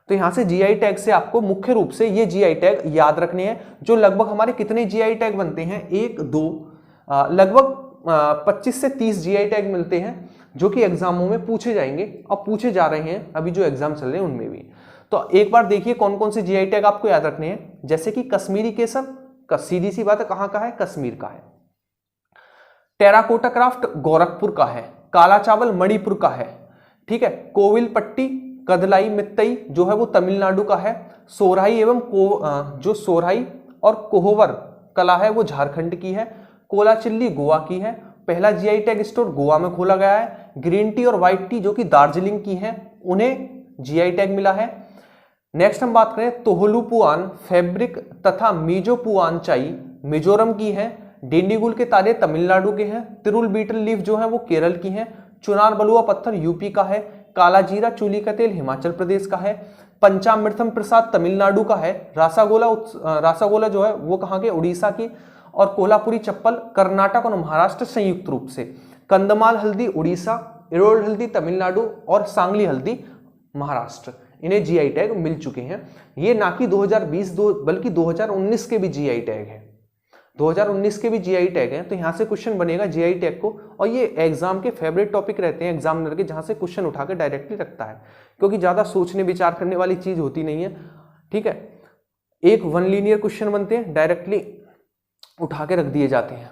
तो यहां से GI टैग से आपको मुख्य रूप से ये GI टैग याद रखने हैं, जो लगभग हमारे कितने GI टैग बनते हैं, 1 2 लगभग 25 से 30 GI टैग मिलते हैं जो कि एग्जामों में पूछे जाएंगे और पूछे जा रहे हैं अभी जो एग्जाम चल रहे हैं उनमें भी। तो एक बार देखिए कौन कौन से GI टैग आपको याद रखने हैं, जैसे कि कश्मीरी केसर का सीधी सी बात है कहां का है, कश्मीर का है। टेराकोटा क्राफ्ट गोरखपुर का है। काला चावल मणिपुर का है। ठीक है, कोविल पट्टी कदलाई मित्तई जो है वो तमिलनाडु का है। सोहराई एवं जो सोहराई और कोहबर कला है वो झारखंड की है। कोला चिल्ली गोवा की है। पहला GI टैग स्टोर गोवा में खोला गया है। ग्रीन टी और व्हाइट टी जो कि दार्जिलिंग की है उन्हें GI टैग मिला है। नेक्स्ट हम बात करें तोहलुपुआन फैब्रिक तथा मीजो पुआन चाई मिजोरम की है। डिंडीगुल के ताले तमिलनाडु के हैं। तिरुल बीटल लीफ जो है वो केरल की है। चुनार बलुआ पत्थर यूपी का है। काला जीरा चूली का तेल हिमाचल प्रदेश का है। पंचामृतम प्रसाद तमिलनाडु का है। रासागोला जो है वो कहाँ के, उड़ीसा की। और कोल्हापुरी चप्पल कर्नाटक और महाराष्ट्र संयुक्त रूप से। कंधमाल हल्दी उड़ीसा, इरोल हल्दी तमिलनाडु और सांगली हल्दी महाराष्ट्र, इन्हें GI टैग मिल चुके हैं। ये ना कि 2020 बल्कि 2019 के भी GI टैग है, 2019 के भी GI टैग हैं। तो यहाँ से क्वेश्चन बनेगा GI टैग को, और ये एग्जाम के फेवरेट टॉपिक रहते हैं एग्जामिनर के, जहाँ से क्वेश्चन उठा के डायरेक्टली रखता है, क्योंकि ज़्यादा सोचने विचार करने वाली चीज़ होती नहीं है। ठीक है, एक वन लीनियर क्वेश्चन बनते हैं, डायरेक्टली उठा के रख दिए जाते हैं।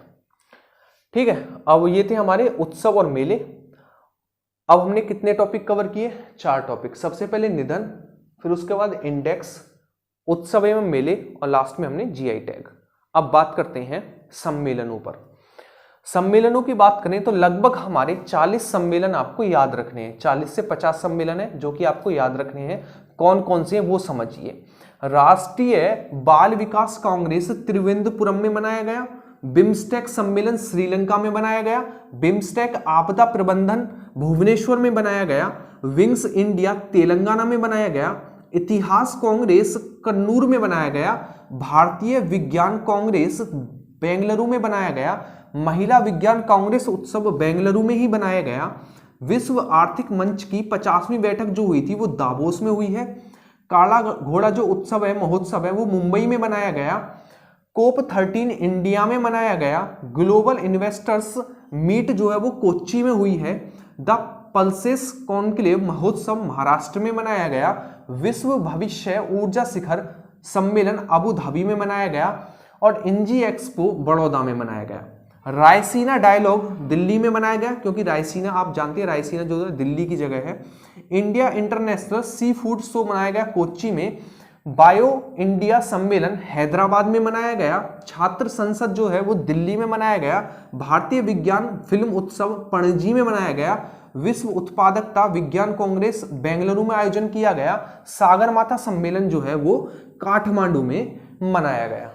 ठीक है, अब ये थे हमारे उत्सव और मेले। अब हमने कितने टॉपिक कवर किए, 4 टॉपिक। सबसे पहले निधन, फिर उसके बाद इंडेक्स, उत्सव एवं मेले, और लास्ट में हमने GI टैग। अब बात करते हैं सम्मेलनों पर। सम्मेलनों की बात करें तो लगभग हमारे 40 सम्मेलन आपको याद रखने हैं। 40 से 50 सम्मेलन है जो कि आपको याद रखने हैं। कौन कौन से हैं वो समझिए। राष्ट्रीय बाल विकास कांग्रेस त्रिवेंद्रपुरम में मनाया गया। बिम्स्टेक सम्मेलन श्रीलंका में बनाया गया। बिम्स्टेक आपदा प्रबंधन भुवनेश्वर में बनाया गया। विंग्स इंडिया तेलंगाना में बनाया गया। इतिहास कांग्रेस कन्नूर में बनाया गया। भारतीय विज्ञान कांग्रेस बेंगलुरु में बनाया गया। महिला विज्ञान कांग्रेस उत्सव बेंगलुरु में ही बनाया गया। विश्व आर्थिक मंच की 50वीं बैठक जो हुई थी वो दावोस में हुई है। काला घोड़ा जो उत्सव है, महोत्सव है, वो मुंबई में बनाया गया। कोप 13 इंडिया में मनाया गया। ग्लोबल इन्वेस्टर्स मीट जो है वो कोच्चि में हुई है। द पल्सेस कॉन्क्लेव महोत्सव महाराष्ट्र में मनाया गया। विश्व भविष्य ऊर्जा शिखर सम्मेलन अबू धाबी में मनाया गया। और इंजी एक्सपो बड़ौदा में मनाया गया। रायसीना डायलॉग दिल्ली में मनाया गया, क्योंकि रायसीना आप जानते हैं, रायसीना जो है दिल्ली की जगह है। India international sea food show मनाया गया कोच्चि में। बायो इंडिया सम्मेलन हैदराबाद में मनाया गया। छात्र संसद जो है वो दिल्ली में मनाया गया। भारतीय विज्ञान फिल्म उत्सव पणजी में मनाया गया। विश्व उत्पादकता विज्ञान कांग्रेस बेंगलुरु में आयोजन किया गया। सागरमाथा सम्मेलन जो है वो काठमांडू में मनाया गया।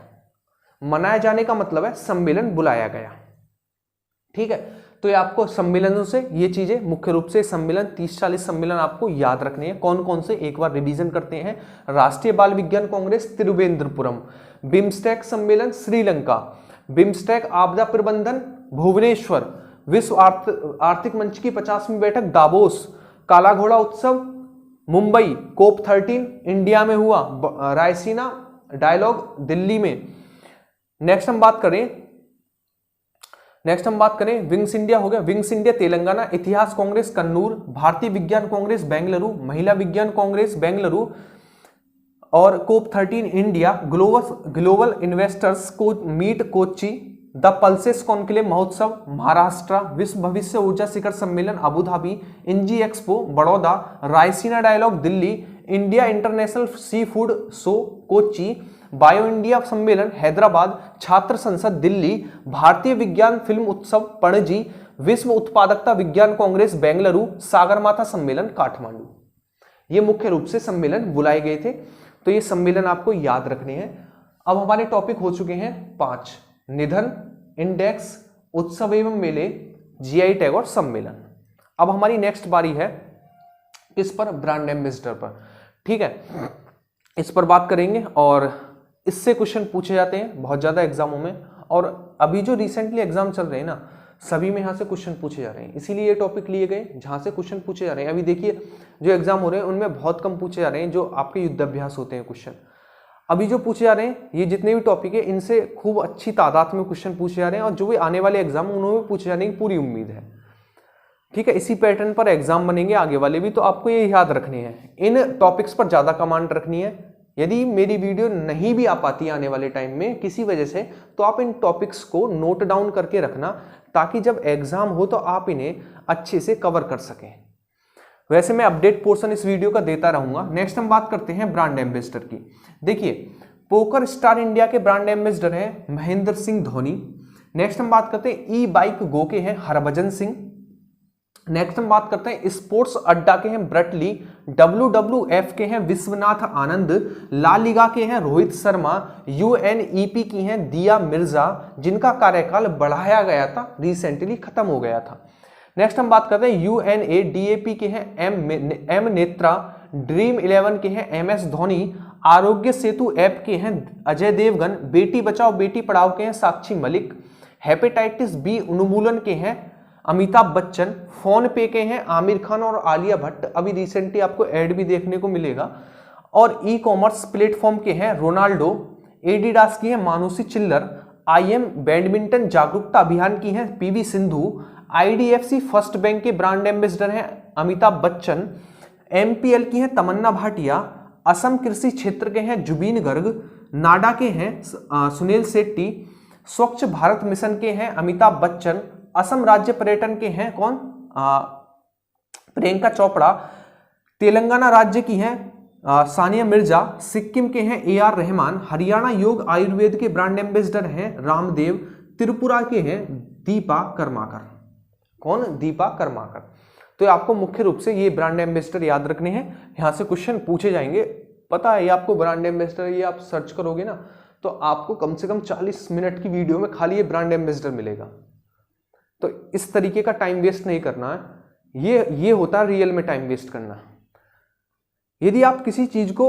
मनाया जाने का मतलब है सम्मेलन बुलाया गया। ठीक है, तो ये आपको सम्मेलनों से ये चीजें मुख्य रूप से सम्मेलन 30-40 सम्मेलन आपको याद रखने हैं। कौन कौन से एक बार रिवीजन करते हैं। राष्ट्रीय बाल विज्ञान कांग्रेस तिरुवेंद्रपुरम, बिम्स्टेक सम्मेलन श्रीलंका, बिम्स्टेक आपदा प्रबंधन भुवनेश्वर, विश्व आर्थिक मंच की 50वीं बैठक दावोस, काला घोड़ा उत्सव मुंबई, कोप 13 इंडिया में हुआ, रायसीना डायलॉग दिल्ली में। नेक्स्ट हम बात करें विंग्स इंडिया हो गया, विंग्स इंडिया तेलंगाना, इतिहास कांग्रेस कन्नूर, भारतीय विज्ञान कांग्रेस बेंगलुरु, महिला विज्ञान कांग्रेस बेंगलुरु और कोप 13 इंडिया, ग्लोबल इन्वेस्टर्स को meet Kochi, the pulses conclave महोत्सव महाराष्ट्र, विश्व भविष्य ऊर्जा शिखर सम्मेलन अबू धाबी, इंजी expo Baroda, Raisina dialogue Delhi, India international sea food show Kochi, bio India सम्मेलन हैदराबाद, छात्र संसद दिल्ली, भारतीय विज्ञान फिल्म उत्सव पणजी, विश्व उत्पादकता विज्ञान कांग्रेस बेंगलुरु, सागरमाथा सम्मेलन काठमांडू। ये मुख्य रूप से सम्मेलन बुलाए गए थे, तो ये सम्मेलन आपको याद रखने हैं। अब हमारे टॉपिक हो चुके हैं 5, निधन, इंडेक्स, उत्सव एवं मेले, जीआई टैग और सम्मेलन। अब हमारी नेक्स्ट बारी है किस पर, ब्रांड एम्बेसडर पर। ठीक है, इस पर बात करेंगे और इससे क्वेश्चन पूछे जाते हैं बहुत ज्यादा एग्जामों में, और अभी जो रिसेंटली एग्जाम चल रहे हैं ना, सभी में यहाँ से क्वेश्चन पूछे जा रहे हैं, इसीलिए ये टॉपिक लिए गए जहां से क्वेश्चन पूछे जा रहे हैं। अभी देखिए जो एग्जाम हो रहे हैं उनमें बहुत कम पूछे जा रहे हैं जो आपके युद्धाभ्यास होते हैं क्वेश्चन। अभी जो पूछे जा रहे हैं ये जितने भी टॉपिक है इनसे खूब अच्छी तादाद में क्वेश्चन पूछे जा रहे हैं, और जो भी आने वाले एग्जाम उन्होंने पूछे जाने की पूरी उम्मीद है। ठीक है, इसी पैटर्न पर एग्जाम बनेंगे आगे वाले भी, तो आपको ये याद रखने हैं, इन टॉपिक्स पर ज्यादा कमांड रखनी है। यदि मेरी वीडियो नहीं भी आ पाती आने वाले टाइम में किसी वजह से, तो आप इन टॉपिक्स को नोट डाउन करके रखना, ताकि जब एग्जाम हो तो आप इन्हें अच्छे से कवर कर सकें। वैसे मैं अपडेट पोर्शन इस वीडियो का देता रहूंगा। नेक्स्ट हम बात करते हैं ब्रांड एम्बेसडर की। देखिए, पोकर स्टार इंडिया के ब्रांड एम्बेसडर हैं महेंद्र सिंह धोनी। नेक्स्ट हम बात करते हैं ई बाइक गो के हैं हरभजन सिंह। नेक्स्ट हम बात करते हैं स्पोर्ट्स अड्डा के हैं ब्रट ली, WWF के हैं विश्वनाथ आनंद, ला लीगा के हैं रोहित शर्मा, UNEP की हैं दिया मिर्जा, जिनका कार्यकाल बढ़ाया गया था, रिसेंटली खत्म हो गया था। नेक्स्ट हम बात करते हैं UNADAP के हैं एम नेत्रा, ड्रीम 11 के हैं MS धोनी, आरोग्य सेतु ऐप के हैं अजय देवगन, बेटी बचाओ बेटी पढ़ाओ के हैं साक्षी मलिक, हेपेटाइटिस बी उन्मूलन के हैं अमिताभ बच्चन, फोन पे के हैं आमिर खान और आलिया भट्ट, अभी रिसेंटली आपको ऐड भी देखने को मिलेगा, और ई कॉमर्स प्लेटफॉर्म के हैं रोनाल्डो, एडिडास की है मानुषी चिल्लर, IM बैडमिंटन जागरूकता अभियान की है PV Sindhu, IDFC first bank के ब्रांड एम्बेसडर हैं अमिताभ बच्चन, MPL की है तमन्ना भाटिया, असम कृषि क्षेत्र के हैं जुबीन गर्ग, नाडा के हैं सुनील शेट्टी, स्वच्छ भारत मिशन के हैं अमिताभ बच्चन, असम राज्य पर्यटन के हैं कौन, प्रियंका चोपड़ा, तेलंगाना राज्य की हैं सानिया मिर्जा, सिक्किम के हैं AR रहमान, हरियाणा योग आयुर्वेद के ब्रांड एम्बेसडर हैं रामदेव, त्रिपुरा के हैं दीपा कर्माकर। कौन, दीपा कर्माकर। तो आपको मुख्य रूप से ये ब्रांड एम्बेसडर याद रखने हैं, यहां से क्वेश्चन पूछे जाएंगे। पता है ये आपको ब्रांड एम्बेसडर, ये आप सर्च करोगे ना तो आपको कम से कम 40 मिनट की वीडियो में खाली ये ब्रांड एम्बेसडर मिलेगा। तो इस तरीके का टाइम वेस्ट नहीं करना है, ये होता है रियल में टाइम वेस्ट करना। यदि आप किसी चीज को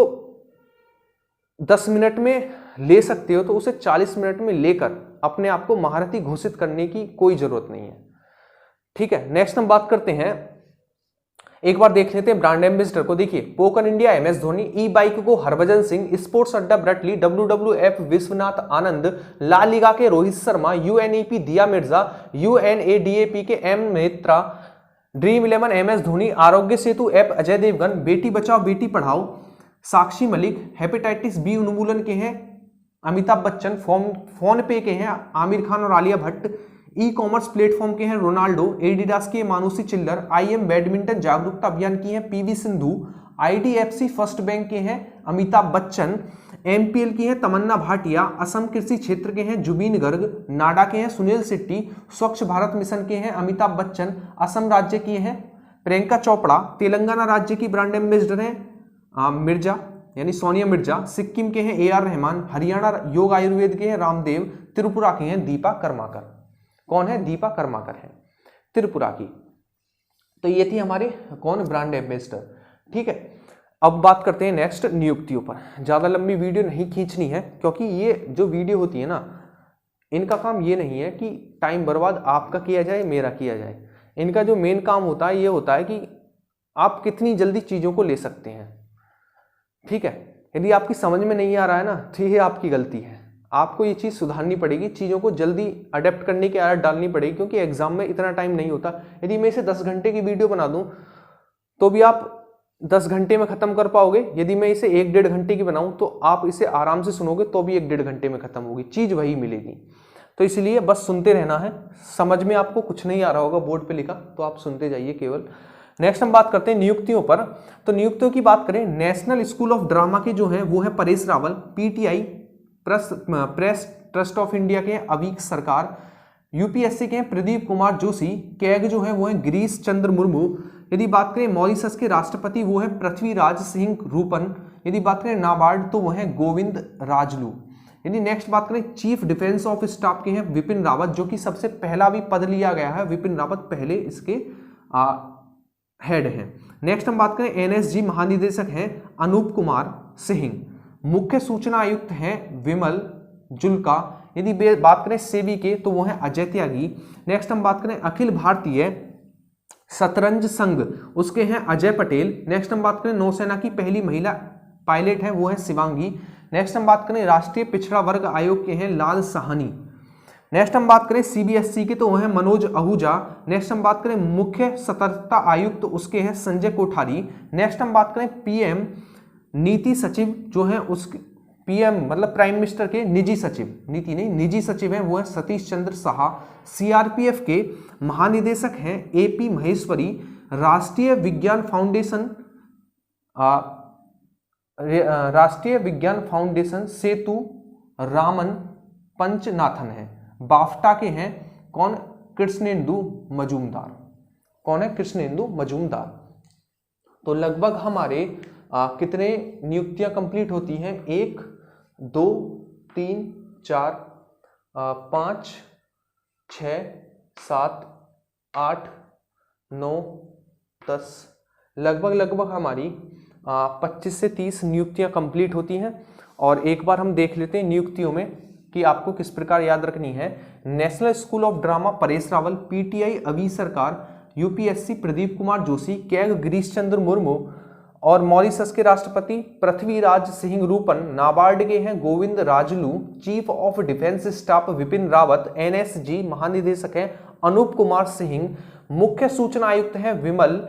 10 मिनट में ले सकते हो तो उसे 40 मिनट में लेकर अपने आप को महारथी घोषित करने की कोई जरूरत नहीं है। ठीक है, नेक्स्ट हम बात करते हैं, एक बार देख लेते हैं ब्रांड एम्बेसडर को। देखिए, पोकर इंडिया MS धोनी, ई बाइक को हरभजन सिंह, स्पोर्ट्स अड्डा ब्रटली, WWF Vishwanath Anand, La Liga के रोहित शर्मा, UNEP दिया मिर्जा, UNADAP के M Netra, dream 11 MS Dhoni, Aarogya Setu app Ajay Devgan, Beti Bachao Beti Padhao Sakshi Malik, hepatitis B उन्मूलन के हैं अमिताभ बच्चन, फोन पे के हैं आमिर खान और Alia Bhatt, e commerce platform के हैं रोनाल्डो, एडिडास के मानुषी चिल्लर, IM बैडमिंटन जागरूकता अभियान की हैं PV Sindhu, IDFC first bank के हैं अमिताभ बच्चन, MPL की हैं तमन्ना भाटिया, असम कृषि क्षेत्र के हैं जुबीन गर्ग, नाडा के हैं सुनील शेट्टी, स्वच्छ भारत मिशन के हैं अमिताभ बच्चन, असम राज्य की हैं प्रियंका चोपड़ा, तेलंगाना राज्य की ब्रांड एम्बेसडर हैं मिर्जा यानी सोनिया मिर्जा, सिक्किम के हैं AR रहमान, हरियाणा योग आयुर्वेद के हैं रामदेव, त्रिपुरा के हैं दीपा कर्माकर। कौन है, दीपा कर्माकर है। त्रिपुरा की। तो ये थी हमारे कौन, ब्रांड एम्बेसडर। ठीक है, अब बात करते हैं नेक्स्ट नियुक्तियों पर। ज़्यादा लंबी वीडियो नहीं खींचनी है, क्योंकि ये जो वीडियो होती है ना, इनका काम ये नहीं है कि टाइम बर्बाद आपका किया जाए, मेरा किया जाए। इनका जो मेन काम होता है ये होता है कि आप कितनी जल्दी चीज़ों को ले सकते हैं। ठीक है, यदि आपकी समझ में नहीं आ रहा है ना, तो ये आपकी गलती है। आपको ये चीज़ सुधारनी पड़ेगी, चीज़ों को जल्दी अडेप्ट करने की आदत डालनी पड़ेगी, क्योंकि एग्जाम में इतना टाइम नहीं होता। यदि मैं इसे 10 घंटे की वीडियो बना दूं तो भी आप 10 घंटे में ख़त्म कर पाओगे। यदि मैं इसे 1-1.5 घंटे की बनाऊं तो आप इसे आराम से सुनोगे तो भी 1-1.5 घंटे में ख़त्म होगी, चीज़ वही मिलेगी। तो इसलिए बस सुनते रहना है। समझ में आपको कुछ नहीं आ रहा होगा बोर्ड पे लिखा, तो आप सुनते जाइए केवल। नेक्स्ट हम बात करते हैं नियुक्तियों पर। तो नियुक्तियों की बात करें, नेशनल स्कूल ऑफ ड्रामा के जो है वो है Paresh Rawal, PTI press trust of India के अवीक सरकार, यूपीएससी के प्रदीप कुमार जोशी, कैग जो है वो है गिरीश चंद्र मुर्मू। यदि बात करें मॉरिशस के राष्ट्रपति वो है पृथ्वीराज सिंह रूपन। यदि बात करें नाबार्ड तो वो है गोविंद राजलू। यदि नेक्स्ट बात करें चीफ डिफेंस ऑफ स्टाफ के हैं विपिन रावत, जो कि सबसे पहला भी पद लिया गया है। विपिन रावत पहले इसके हेड हैं। नेक्स्ट हम बात करें एनएसजी महानिदेशक हैं अनूप कुमार सिंह। मुख्य सूचना आयुक्त हैं विमल जुल्का। यदि बात करें सेबी के तो वो है अजय त्यागी। नेक्स्ट हम बात करें अखिल भारतीय शतरंज संघ, उसके हैं अजय पटेल। नेक्स्ट हम बात करें नौसेना की पहली महिला पायलट है वो है शिवांगी। नेक्स्ट हम बात करें राष्ट्रीय पिछड़ा वर्ग आयोग के हैं लाल साहनी। नेक्स्ट हम बात करें सीबीएसई के तो वो है मनोज आहूजा। नेक्स्ट हम बात करें मुख्य सतर्कता आयुक्त, उसके हैं संजय कोठारी। नेक्स्ट हम बात करें पीएम नीति सचिव जो है उसके पीएम मतलब प्राइम मिनिस्टर के निजी सचिव, नीति नहीं निजी सचिव हैं वो है सतीश चंद्र साहा। सीआरपीएफ के महानिदेशक हैं एपी महेश्वरी। राष्ट्रीय विज्ञान फाउंडेशन सेतु रामन पंचनाथन है। बाफ्टा के हैं कौन, कृष्णेंदु मजूमदार। कौन है, कृष्णेंदु मजूमदार। तो लगभग हमारे कितने नियुक्तियां कंप्लीट होती हैं, 1 2 3 4 5 6 7 8 9 10 लगभग हमारी 25 से 30 नियुक्तियां कंप्लीट होती हैं। और एक बार हम देख लेते हैं नियुक्तियों में कि आपको किस प्रकार याद रखनी है। National school of drama Paresh Rawal, PTI अवी सरकार, यूपीएससी प्रदीप कुमार जोशी, कैग गिरीश चंद्र मुर्मू और मॉरिशस के राष्ट्रपति पृथ्वीराज सिंह रूपन। नाबार्ड के हैं Govind Rajulu. Chief of defence staff Vipin Rawat. NSG महानिदेशक हैं अनूप कुमार सिंह। मुख्य सूचना आयुक्त हैं विमल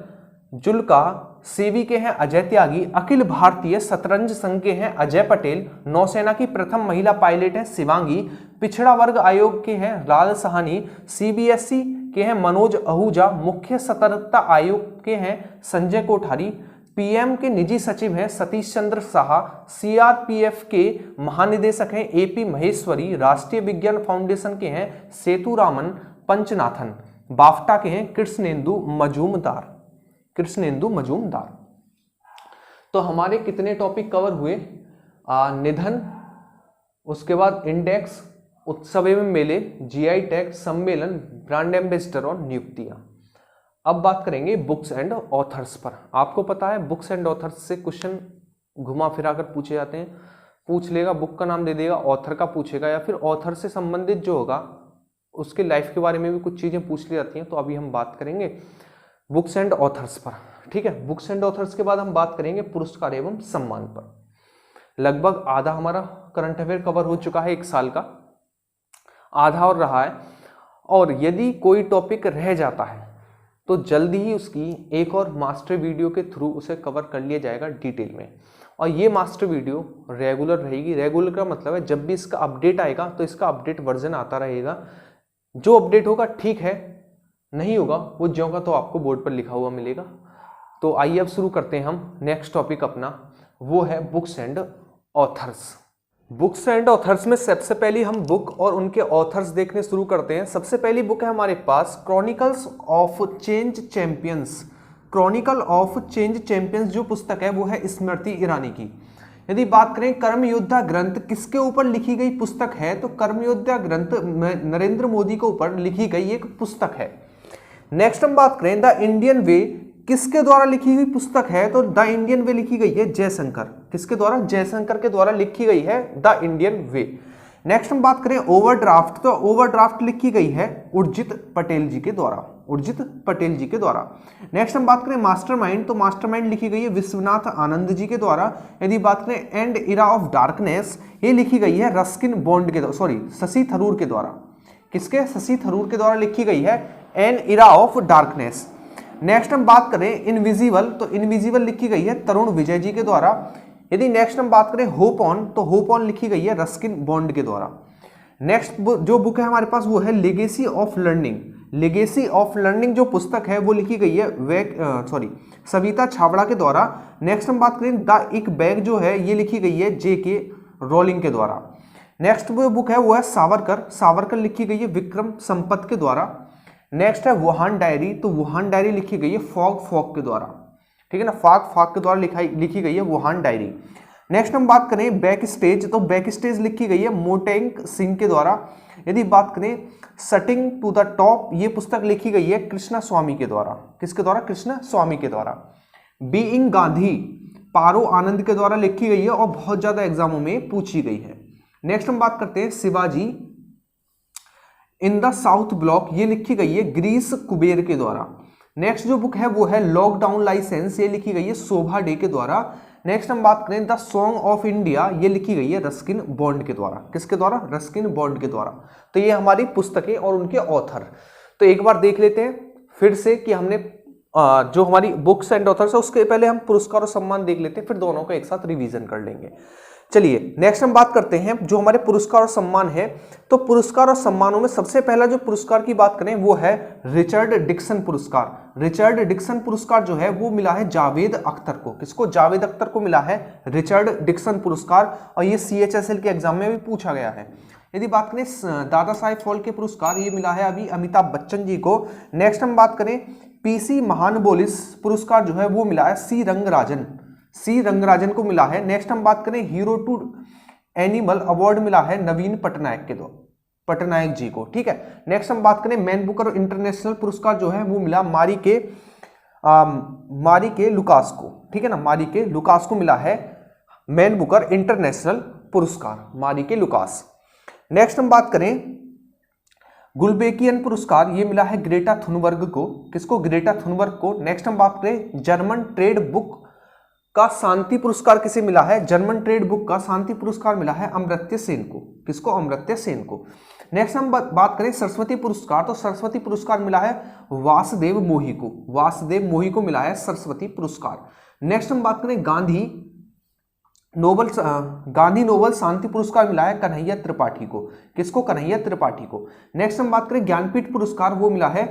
जुल्का। सेबी के हैं अजय त्यागी। अखिल भारतीय शतरंज संघ के हैं अजय पटेल। नौसेना की प्रथम महिला पायलट है शिवांगी। पिछड़ा वर्ग आयोग के हैं लाल साहनी। सीबीएसई के हैं मनोज आहूजा। मुख्य सतर्कता आयोग के हैं संजय कोठारी। पीएम के निजी सचिव हैं सतीश चंद्र साहा। सीआरपीएफ के महानिदेशक हैं एपी महेश्वरी। राष्ट्रीय विज्ञान फाउंडेशन के हैं सेतु रामन पंचनाथन। बाफ्टा के हैं कृष्णेंदु मजूमदार। तो हमारे कितने टॉपिक कवर हुए, निधन, उसके बाद इंडेक्स, उत्सव एवं मेले, जीआई टैग, सम्मेलन, ब्रांड एम्बेसडर और नियुक्तियां। अब बात करेंगे बुक्स एंड ऑथर्स पर। आपको पता है बुक्स एंड ऑथर्स से क्वेश्चन घुमा फिरा कर पूछे जाते हैं। पूछ लेगा, बुक का नाम दे देगा, ऑथर का पूछेगा, या फिर ऑथर से संबंधित जो होगा उसके लाइफ के बारे में भी कुछ चीजें पूछ ली जाती हैं। तो अभी हम बात करेंगे बुक्स एंड ऑथर्स पर। ठीक है, बुक्स एंड ऑथर्स के बाद हम बात करेंगे पुरस्कार एवं सम्मान पर। लगभग आधा हमारा करंट अफेयर कवर हो चुका है, 1 साल का आधा और रहा है। और यदि कोई टॉपिक रह जाता है तो जल्दी ही उसकी एक और मास्टर वीडियो के थ्रू उसे कवर कर लिया जाएगा डिटेल में। और ये मास्टर वीडियो रेगुलर रहेगी। रेगुलर का मतलब है जब भी इसका अपडेट आएगा तो इसका अपडेट वर्जन आता रहेगा। जो अपडेट होगा ठीक है, नहीं होगा वो ज्यों का तो आपको बोर्ड पर लिखा हुआ मिलेगा। तो आइए अब शुरू करते हैं हम नेक्स्ट टॉपिक अपना, वो है books and authors. Books and authors में सबसे पहले हम बुक और उनके ऑथर्स देखने शुरू करते हैं। सबसे पहली बुक है हमारे पास chronicles of change champions. Chronicle of change champions जो पुस्तक है वो है स्मृति ईरानी की। यदि बात करें कर्मयोद्धा ग्रंथ किसके ऊपर लिखी गई पुस्तक है, तो कर्मयोद्धा ग्रंथ नरेंद्र मोदी के ऊपर लिखी गई एक पुस्तक है। नेक्स्ट हम बात करें द इंडियन वे किसके द्वारा लिखी हुई पुस्तक है, तो द इंडियन वे लिखी गई है जयशंकर। किसके द्वारा? जयशंकर के द्वारा लिखी गई है द इंडियन वे। नेक्स्ट हम बात करें ओवरड्राफ्ट, तो ओवरड्राफ्ट लिखी गई है उर्जित पटेल जी के द्वारा, उर्जित पटेल जी के द्वारा। नेक्स्ट हम बात करें मास्टरमाइंड, तो मास्टरमाइंड लिखी गई है विश्वनाथ आनंद जी के द्वारा। यदि बात करें एंड इरा ऑफ डार्कनेस, ये लिखी गई है रस्किन बॉन्ड के द्वारा, सॉरी शशि थरूर के द्वारा। किसके? शशि थरूर के द्वारा लिखी गई है N Ira of darkness. Next हम बात करें इनविजिबल, तो इनविजिबल लिखी गई है तरुण विजय जी के द्वारा। यदि नेक्स्ट हम बात करें होप ऑन, तो होप ऑन लिखी गई है रस्किन बॉन्ड के द्वारा। नेक्स्ट जो बुक है हमारे पास वो है legacy of learning. Legacy of learning जो पुस्तक है वो लिखी गई है सविता छाबड़ा के द्वारा। नेक्स्ट हम बात करें द इक बैग जो है ये लिखी गई है जेके रोलिंग के द्वारा। नेक्स्ट वो बुक है वो है सावरकर, सावरकर लिखी गई है विक्रम संपत के द्वारा। नेक्स्ट है वुहान डायरी, तो वुहान डायरी लिखी गई है फॉग के द्वारा, ठीक है ना, फॉग के द्वारा लिखी गई है वुहान डायरी। नेक्स्ट हम बात करें बैक स्टेज, तो बैक स्टेज लिखी गई है मोटेंक सिंह के द्वारा। यदि बात करें सटिंग टू द टॉप, ये पुस्तक लिखी गई है कृष्णा स्वामी के द्वारा। किसके द्वारा? कृष्णा स्वामी के द्वारा। बीइंग गांधी पारो आनंद के द्वारा लिखी गई है और बहुत ज्यादा एग्जामों में पूछी गई है। नेक्स्ट हम बात करते हैं Shivaji in the south block, ये लिखी गई है ग्रीस कुबेर के द्वारा। नेक्स्ट जो बुक है वो है लॉकडाउन लाइसेंस, ये लिखी गई है शोभा डे के द्वारा। नेक्स्ट हम बात करें द सॉन्ग ऑफ इंडिया, ये लिखी गई है रस्किन बॉन्ड के द्वारा। किसके द्वारा? रस्किन बॉन्ड के द्वारा। तो ये हमारी पुस्तकें और उनके ऑथर। तो एक बार देख लेते हैं फिर से कि हमने जो हमारी बुक्स एंड ऑथर्स है उसके पहले हम पुरस्कार और सम्मान देख लेते हैं, फिर दोनों का एक साथ रिवीजन कर लेंगे। चलिए नेक्स्ट हम बात करते हैं जो हमारे पुरस्कार और सम्मान है। तो पुरस्कार और सम्मानों में सबसे पहला जो पुरस्कार की बात करें वो है रिचर्ड डिक्सन पुरस्कार। रिचर्ड डिक्सन पुरस्कार जो है वो मिला है जावेद अख्तर को। किसको? जावेद अख्तर को मिला है रिचर्ड डिक्सन पुरस्कार, और ये CHSL के एग्जाम में भी पूछा गया है। यदि बात करें दादा साहेब फाल्के पुरस्कार, ये मिला है अभी अमिताभ बच्चन जी को। नेक्स्ट हम बात करें PC महानबोलिस पुरस्कार जो है वो मिला है सी रंगराजन को मिला है। नेक्स्ट हम बात करें हीरो टू एनिमल अवार्ड मिला है नवीन पटनायक जी को, ठीक है। नेक्स्ट हम बात करें मैन बुकर इंटरनेशनल पुरस्कार जो है वो मिला मारी के लुकास को, ठीक है ना, मारी के लुकास को मिला है मैन बुकर इंटरनेशनल पुरस्कार, मारी के लुकास। नेक्स्ट हम बात करें गुलबेकियन पुरस्कार, ये मिला है ग्रेटा थुनबर्ग को। किसको? ग्रेटा थुनबर्ग को। नेक्स्ट हम बात करें जर्मन ट्रेड बुक का शांति पुरस्कार किसे मिला है? जर्मन ट्रेड बुक का शांति पुरस्कार मिला है अमर्त्य सेन को। किसको? अमर्त्य सेन को। नेक्स्ट हम बात करें सरस्वती पुरस्कार, तो सरस्वती पुरस्कार मिला है वासुदेव मोही को। वासुदेव मोही को मिला है सरस्वती पुरस्कार। नेक्स्ट हम बात करें गांधी नोबल शांति पुरस्कार मिला है कन्हैया त्रिपाठी को। किसको? कन्हैया त्रिपाठी को। नेक्स्ट हम बात करें ज्ञानपीठ पुरस्कार, वो मिला है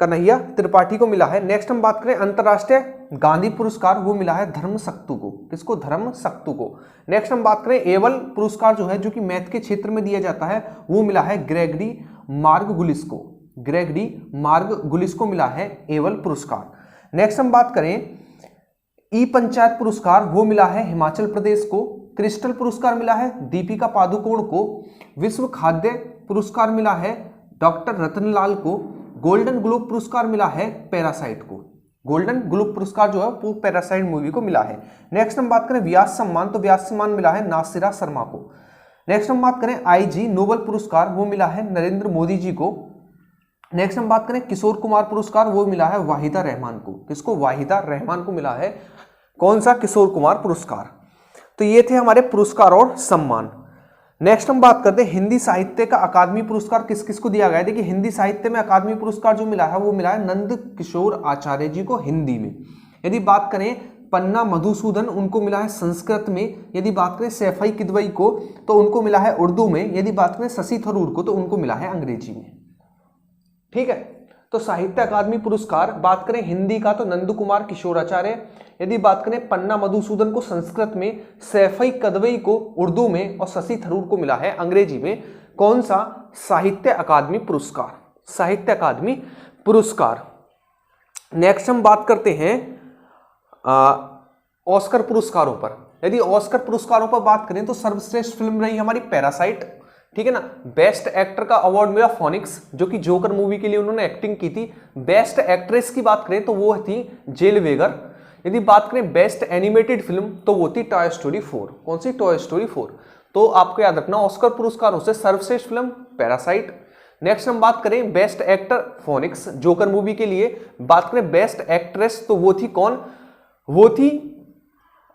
कन्हैया त्रिपाठी को मिला है। नेक्स्ट हम बात करें अंतरराष्ट्रीय गांधी पुरस्कार, वो मिला है धर्मसक्तु को। किसको? धर्मसक्तु को। नेक्स्ट हम बात करें एवल पुरस्कार जो है जो कि मैथ के क्षेत्र में दिया जाता है, वो मिला है ग्रेगरी मार्गुलिस को। ग्रेगरी मार्गुलिस को मिला है एवल पुरस्कार। नेक्स्ट हम बात करें ई पंचायत पुरस्कार, वो मिला है हिमाचल प्रदेश को। क्रिस्टल पुरस्कार मिला है दीपिका पादुकोण को। विश्व खाद्य पुरस्कार मिला है डॉक्टर रतनलाल को। गोल्डन ग्लोब पुरस्कार मिला है पैरासाइट को। गोल्डन ग्लोब पुरस्कार जो है वो पैरासाइट मूवी को मिला है। नेक्स्ट हम बात करें व्यास सम्मान, तो व्यास सम्मान मिला है नासिरा शर्मा को। नेक्स्ट हम बात करें IG नोबल पुरस्कार, वो मिला है नरेंद्र मोदी जी को। नेक्स्ट हम बात करें किशोर कुमार पुरस्कार, वो मिला है वाहिदा रहमान को। किसको? वाहिदा रहमान को मिला है कौन सा? किशोर कुमार पुरस्कार। तो ये थे हमारे पुरस्कार और सम्मान। नेक्स्ट हम बात करते हैं हिंदी साहित्य का अकादमी पुरस्कार किस किस को दिया गया है। देखिए हिंदी साहित्य में अकादमी पुरस्कार जो मिला है वो मिला है नंद किशोर आचार्य जी को हिंदी में। यदि बात करें पन्ना मधुसूदन, उनको मिला है संस्कृत में। यदि बात करें सैफई किदवई को तो उनको मिला है उर्दू में। यदि बात करें शशि थरूर को तो उनको मिला है अंग्रेजी में, ठीक है। तो साहित्य अकादमी पुरस्कार बात करें हिंदी का तो नंद कुमार किशोराचार्य। यदि बात करें पन्ना मधुसूदन को संस्कृत में, सैफई कदवई को उर्दू में और शशि थरूर को मिला है अंग्रेजी में कौन सा? साहित्य अकादमी पुरस्कार। साहित्य अकादमी पुरस्कार। नेक्स्ट हम बात करते हैं ऑस्कर पुरस्कारों पर। यदि ऑस्कर पुरस्कारों पर बात करें तो सर्वश्रेष्ठ फिल्म रही हमारी पैरासाइट, ठीक है ना। बेस्ट एक्टर का अवार्ड मिला फोनिक्स, जो कि जोकर मूवी के लिए उन्होंने एक्टिंग की थी। बेस्ट एक्ट्रेस की बात करें तो वो थी जेल वेगर। यदि बात करें बेस्ट एनिमेटेड फिल्म तो वो थी टॉय स्टोरी 4। कौन सी? Toy story 4। तो आपको याद रखना ऑस्कर पुरस्कारों से सर्वश्रेष्ठ फिल्म पैरासाइट। नेक्स्ट हम बात करें best actor phoenix joker movie के लिए। बात करें बेस्ट एक्ट्रेस तो वो थी कौन? वो थी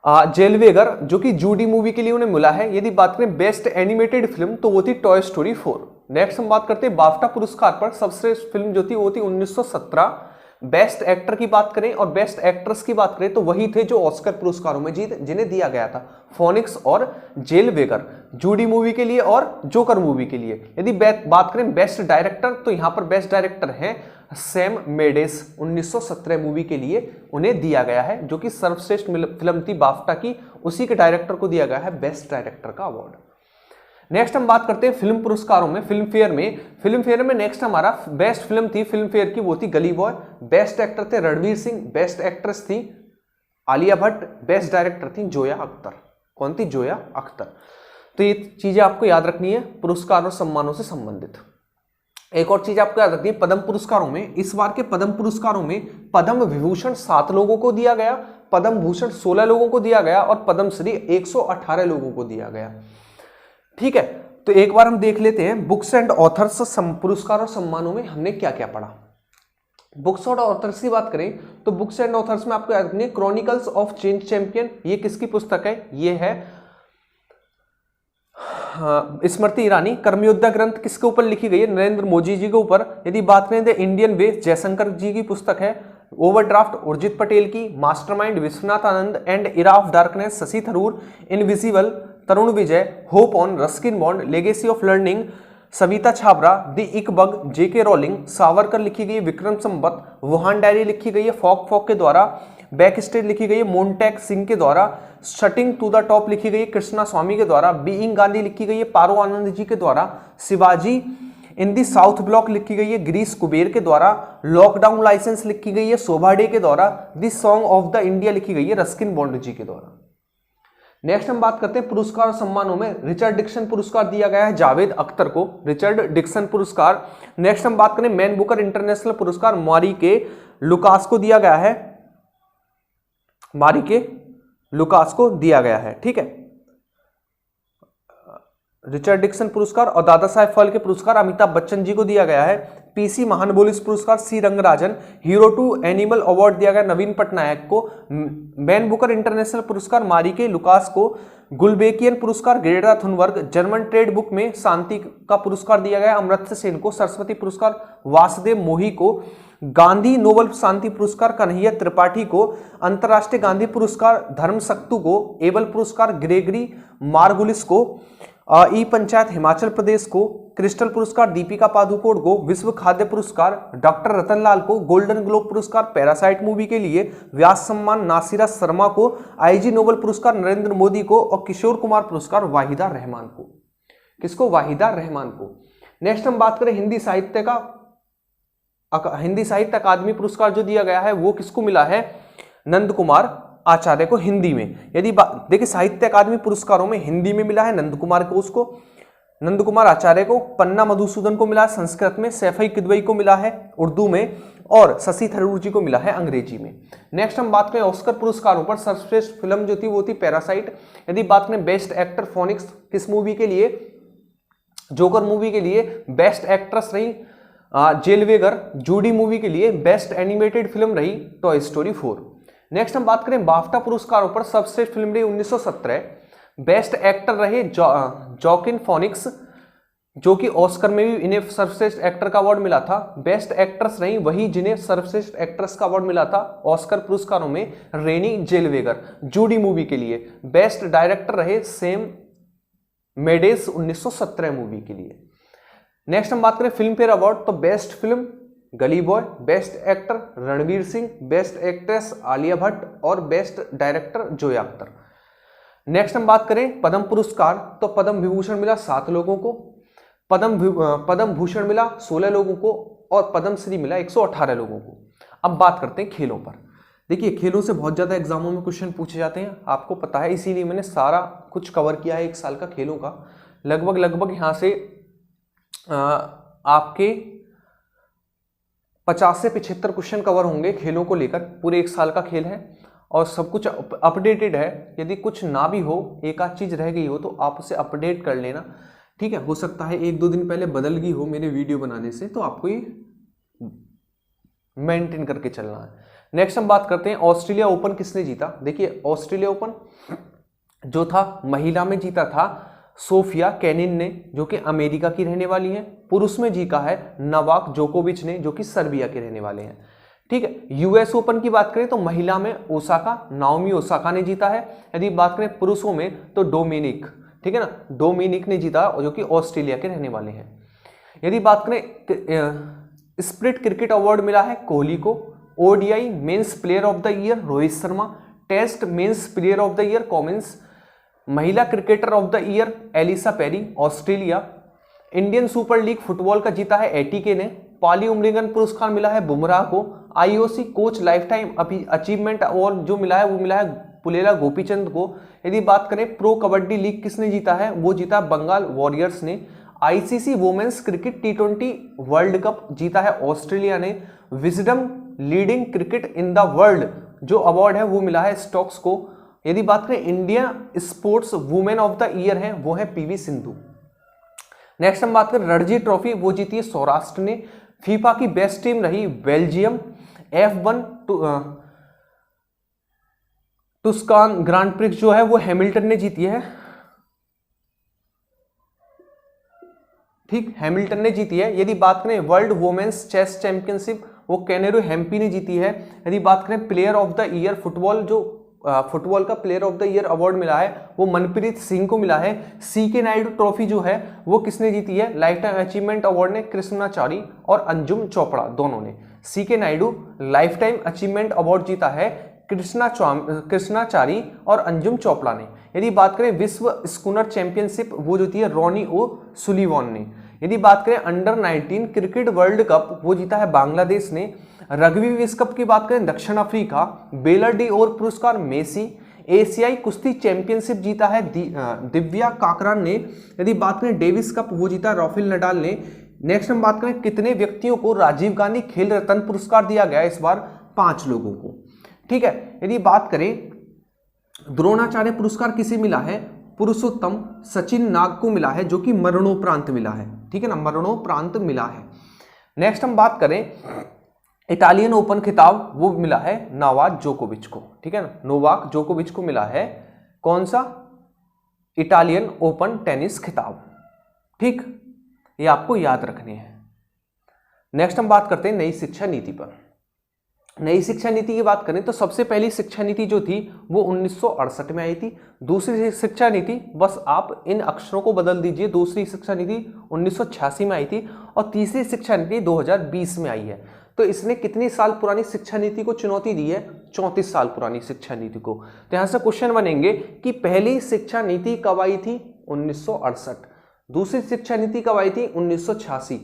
जेल वेगर, जो कि जूडी मूवी के लिए उन्हें मिला है। यदि बात करें बेस्ट एनिमेटेड फिल्म तो वो थी टॉय स्टोरी 4। नेक्स्ट हम बात करते हैं बाफ्टा पुरस्कार पर सर्वश्रेष्ठ फिल्म जो थी वो थी 1917। बेस्ट एक्टर की बात करें और बेस्ट एक्ट्रेस की बात करें तो वही थे जो ऑस्कर पुरस्कारों में जिन्हें दिया गया था, फोनिक्स और जेल वेगर, जूडी मूवी के लिए और जोकर मूवी के लिए। यदि बात करें बेस्ट डायरेक्टर तो यहां पर बेस्ट डायरेक्टर हैं सैम मेडेस। 1917 मूवी के लिए उन्हें दिया गया है, जो कि सर्वश्रेष्ठ फिल्म थी बाफ्टा की, उसी के डायरेक्टर को दिया गया है बेस्ट डायरेक्टर का अवार्ड। नेक्स्ट हम बात करते हैं फिल्म पुरस्कारों में। फिल्म फेयर में नेक्स्ट हमारा बेस्ट फिल्म थी फिल्म फेयर की, वो थी गली बॉय। बेस्ट एक्टर थे रणवीर सिंह, बेस्ट एक्ट्रेस थी आलिया भट्ट, बेस्ट डायरेक्टर थी जोया अख्तर। कौन थी? जोया अख्तर। तो ये चीजें आपको याद रखनी है पुरस्कार और सम्मानों से संबंधित। एक और चीज आपको याद रखनी है पद्म पुरस्कारों में। इस बार के पद्म पुरस्कारों में पद्म विभूषण 7 लोगों को दिया गया, पद्म भूषण 16 लोगों को दिया गया और पद्म श्री 118 लोगों को दिया गया। ठीक है, तो एक बार हम देख लेते हैं बुक्स एंड ऑथर्स पुरस्कार और सम्मानों में हमने क्या क्या पढ़ा। बुक्स और ऑथर्स की बात करें तो बुक्स एंड ऑथर्स में आपको याद रखनी है क्रॉनिकल्स ऑफ चेंज चैंपियन। ये किसकी पुस्तक है? ये है स्मृति ईरानी। कर्मयोद्धा ग्रंथ किसके ऊपर लिखी गई है? नरेंद्र मोदी जी के ऊपर। यदि बात करें the Indian way, Jaishankar ji की पुस्तक है। ओवरड्राफ्ट उर्जित पटेल की। Mastermind Vishwanath Anand and era of darkness Shashi Tharoor. Invisible Tarun Vijay. Hope on Ruskin Bond. Legacy of learning Savita Chhabra. The Ickabog J K Rowling. Savarkar लिखी गई है विक्रम संवत। वुहान डायरी लिखी गई है फॉक के द्वारा। बैक स्टेज लिखी गई है मोन्टेक सिंह के द्वारा। शटिंग टू द टॉप लिखी गई है कृष्णा स्वामी के द्वारा। बीइंग गांधी लिखी गई है पारो आनंद जी के द्वारा। शिवाजी इन दी साउथ ब्लॉक लिखी गई है गिरीश कुबेर के द्वारा। लॉकडाउन लाइसेंस लिखी गई है शोभा डे के द्वारा। The song of the India लिखी गई है रस्किन बॉन्ड जी के द्वारा। नेक्स्ट हम बात करते हैं पुरस्कार और सम्मानों में। रिचर्ड डिक्सन पुरस्कार दिया गया है जावेद अख्तर को, रिचर्ड डिक्सन पुरस्कार। नेक्स्ट हम बात करें मैन बुकर इंटरनेशनल पुरस्कार मारी के लुकास को दिया गया है, मारी के लुकास को दिया गया है। ठीक है, रिचर्ड डिक्सन पुरस्कार। और दादा साहेब फाल्के पुरस्कार अमिताभ बच्चन जी को दिया गया है। पीसी महानबोलिस पुरस्कार C Rangarajan. Hero to animal award दिया गया नवीन पटनायक को। मैन बुकर इंटरनेशनल पुरस्कार मारिके लुकास को। गुलबेकियन पुरस्कार Greta Thunberg. German trade book में शांति का पुरस्कार दिया गया अमर्त्य सेन को। सरस्वती पुरस्कार वासुदेव मोही को। गांधी नोबल शांति पुरस्कार कन्हैया त्रिपाठी को। अंतर्राष्ट्रीय गांधी पुरस्कार धर्मशक्तु को। एबल पुरस्कार ग्रेगरी मार्गुलिस को। ई पंचायत हिमाचल प्रदेश को। क्रिस्टल पुरस्कार दीपिका पादुकोण को। विश्व खाद्य पुरस्कार डॉक्टर रतनलाल को। गोल्डन ग्लोब पुरस्कार पैरासाइट मूवी के लिए। व्यास सम्मान नासिरा शर्मा को। आईजी नोबल पुरस्कार नरेंद्र मोदी को। और किशोर कुमार पुरस्कार वाहिदा रहमान को। किसको? वाहिदा रहमान को। नेक्स्ट हम बात करें हिंदी साहित्य अकादमी पुरस्कार जो दिया गया है वो किसको मिला है? नंद कुमार आचार्य को हिंदी में। यदि देखिए साहित्य अकादमी पुरस्कारों में हिंदी में मिला है नंद कुमार को, उसको नंद कुमार आचार्य को। पन्ना मधुसूदन को मिला है संस्कृत में। सैफई किदवई को मिला है उर्दू में। और शशि थरूर जी को मिला है अंग्रेजी में। नेक्स्ट हम बात करें ऑस्कर पुरस्कारों पर। सर्वश्रेष्ठ फिल्म जो थी वो थी पैरासाइट। यदि बात करें बेस्ट एक्टर फोनिक्स किस मूवी के लिए? जोकर मूवी के लिए। बेस्ट एक्ट्रेस रही जेल वेगर। जूडी मूवी के लिए। बेस्ट एनिमेटेड फिल्म रही टॉय स्टोरी 4। नेक्स्ट हम बात करें बाफ्टा पुरस्कारों पर। सर्वश्रेष्ठ फिल्म रही 1917। बेस्ट एक्टर रहे जॉकिन फोनिक्स, जो कि ऑस्कर में भी इन्हें सर्वश्रेष्ठ एक्टर का अवार्ड मिला था। बेस्ट एक्ट्रेस रही वही जिन्हें सर्वश्रेष्ठ एक्ट्रेस का अवार्ड मिला था ऑस्कर पुरस्कारों में रेनी जेलवेगर जूडी मूवी के लिए। बेस्ट डायरेक्टर रहे सैम मेडेस 1917 मूवी के लिए। नेक्स्ट हम बात करें फिल्म फेयर अवार्ड तो best film Gully Boy. Best actor Ranveer Singh. Best actress Alia Bhatt और best director Zoya Akhtar. Next हम बात करें पद्म पुरस्कार तो पद्म विभूषण मिला 7 लोगों को। पद्म भूषण मिला 16 लोगों को और पद्म श्री मिला 118 लोगों को। अब बात करते हैं खेलों पर। देखिए खेलों से बहुत ज्यादा एग्जामों में क्वेश्चन पूछे जाते हैं, आपको पता है, इसीलिए मैंने सारा कुछ कवर किया है 1 साल का खेलों का। लगभग यहाँ से आपके 50 से 75 क्वेश्चन कवर होंगे खेलों को लेकर। पूरे 1 साल का खेल है और सब कुछ अपडेटेड है। यदि कुछ ना भी हो, एक आध चीज रह गई हो तो आप उसे अपडेट कर लेना, ठीक है। हो सकता है 1-2 दिन पहले बदल गई हो मेरे वीडियो बनाने से, तो आपको ये मेंटेन करके चलना है। नेक्स्ट हम बात करते हैं ऑस्ट्रेलिया ओपन किसने जीता। देखिए ऑस्ट्रेलिया ओपन जो था महिला में जीता था सोफिया केनिन ने, जो कि अमेरिका की रहने वाली है। पुरुष में जीता है नोवाक जोकोविच ने, जो कि सर्बिया के रहने वाले हैं, ठीक है। यूएस ओपन की बात करें तो महिला में नाओमी ओसाका ने जीता है। यदि बात करें पुरुषों में तो डोमिनिक, ठीक है ना, डोमिनिक ने जीता, जो कि ऑस्ट्रेलिया के रहने वाले हैं। यदि बात करें स्प्लिट क्रिकेट अवार्ड मिला है कोहली को। ODI men's player of the year Rohit Sharma. Test men's player of the year Cummins. महिला cricketer of the year Alyssa Perry Australia. Indian super league football का जीता है एटीके ने। पाली उमरिगन पुरस्कार मिला है बुमराह को। IOC coach life time achievement award जो मिला है वो मिला है पुलेला गोपीचंद को। यदि बात करें प्रो कबड्डी लीग किसने जीता है, वो जीता बंगाल वॉरियर्स ने। ICC women's cricket T20 World Cup जीता है ऑस्ट्रेलिया ने। Wisden leading cricket in the world जो अवार्ड है वो मिला है स्टोक्स को। यदि बात करें India sports woman of the year है वो है पीवी सिंधु। नेक्स्ट हम बात करें रणजी ट्रॉफी, वो जीती है सौराष्ट्र ने। फीफा की बेस्ट टीम रही बेल्जियम। F1 टुस्कान ग्रांड प्रिक्स जो है वो हैमिल्टन ने जीती है, ठीक, हैमिल्टन ने जीती है। यदि बात करें वर्ल्ड वुमेन्स चेस चैंपियनशिप वो कैनेरो हेम्पी ने जीती है। यदि बात करें player of the year football का player of the year award मिला है वो मनप्रीत सिंह को मिला है। सीके नायडू ट्रॉफी जो है वो किसने जीती है, लाइफ टाइम अचीवमेंट अवार्ड ने कृष्णाचारी और अंजुम चोपड़ा दोनों ने। CK Naidu lifetime achievement award जीता है कृष्णाचारी और अंजुम चोपड़ा ने। यदि बात करें विश्व स्कूनर चैंपियनशिप वो जीती है रॉनी ओ सुलीवान ने। यदि बात करें अंडर 19 क्रिकेट वर्ल्ड कप वो जीता है बांग्लादेश ने। रग्बी विश्व कप की बात करें दक्षिण अफ्रीका। बेलर डी ओर पुरस्कार मेसी। एशियाई कुश्ती चैंपियनशिप जीता है दिव्या काकरान ने। यदि बात करें डेविस कप वो जीता राफेल नडाल ने। नेक्स्ट हम बात करें कितने व्यक्तियों को राजीव गांधी खेल रत्न पुरस्कार दिया गया, इस बार 5 लोगों को, ठीक है। यदि बात करें द्रोणाचार्य पुरस्कार किसे मिला है, पुरुषोत्तम सचिन नाग को मिला है, जो कि मरणोपरांत मिला है, ठीक है ना, मरणोपरांत मिला है। नेक्स्ट हम बात करें इटालियन ओपन खिताब वो मिला है नोवाक जोकोविच को, ठीक है ना, नोवाक जोकोविच को मिला है कौन सा, इटालियन ओपन टेनिस खिताब, ठीक, ये आपको याद रखने हैं। नेक्स्ट हम बात करते हैं नई शिक्षा नीति पर। नई शिक्षा नीति की बात करें तो सबसे पहली शिक्षा नीति जो थी वो 1968 में आई थी। दूसरी शिक्षा नीति, बस आप इन अक्षरों को बदल दीजिए, दूसरी शिक्षा नीति 1986 में आई थी और तीसरी शिक्षा नीति 2020 में आई है। तो इसने कितनी साल पुरानी शिक्षा नीति को चुनौती दी है, 34 साल पुरानी शिक्षा नीति को। तो यहां से क्वेश्चन बनेंगे कि पहली शिक्षा नीति कब आई थी, 1968। दूसरी शिक्षा नीति कब आई थी, 1986।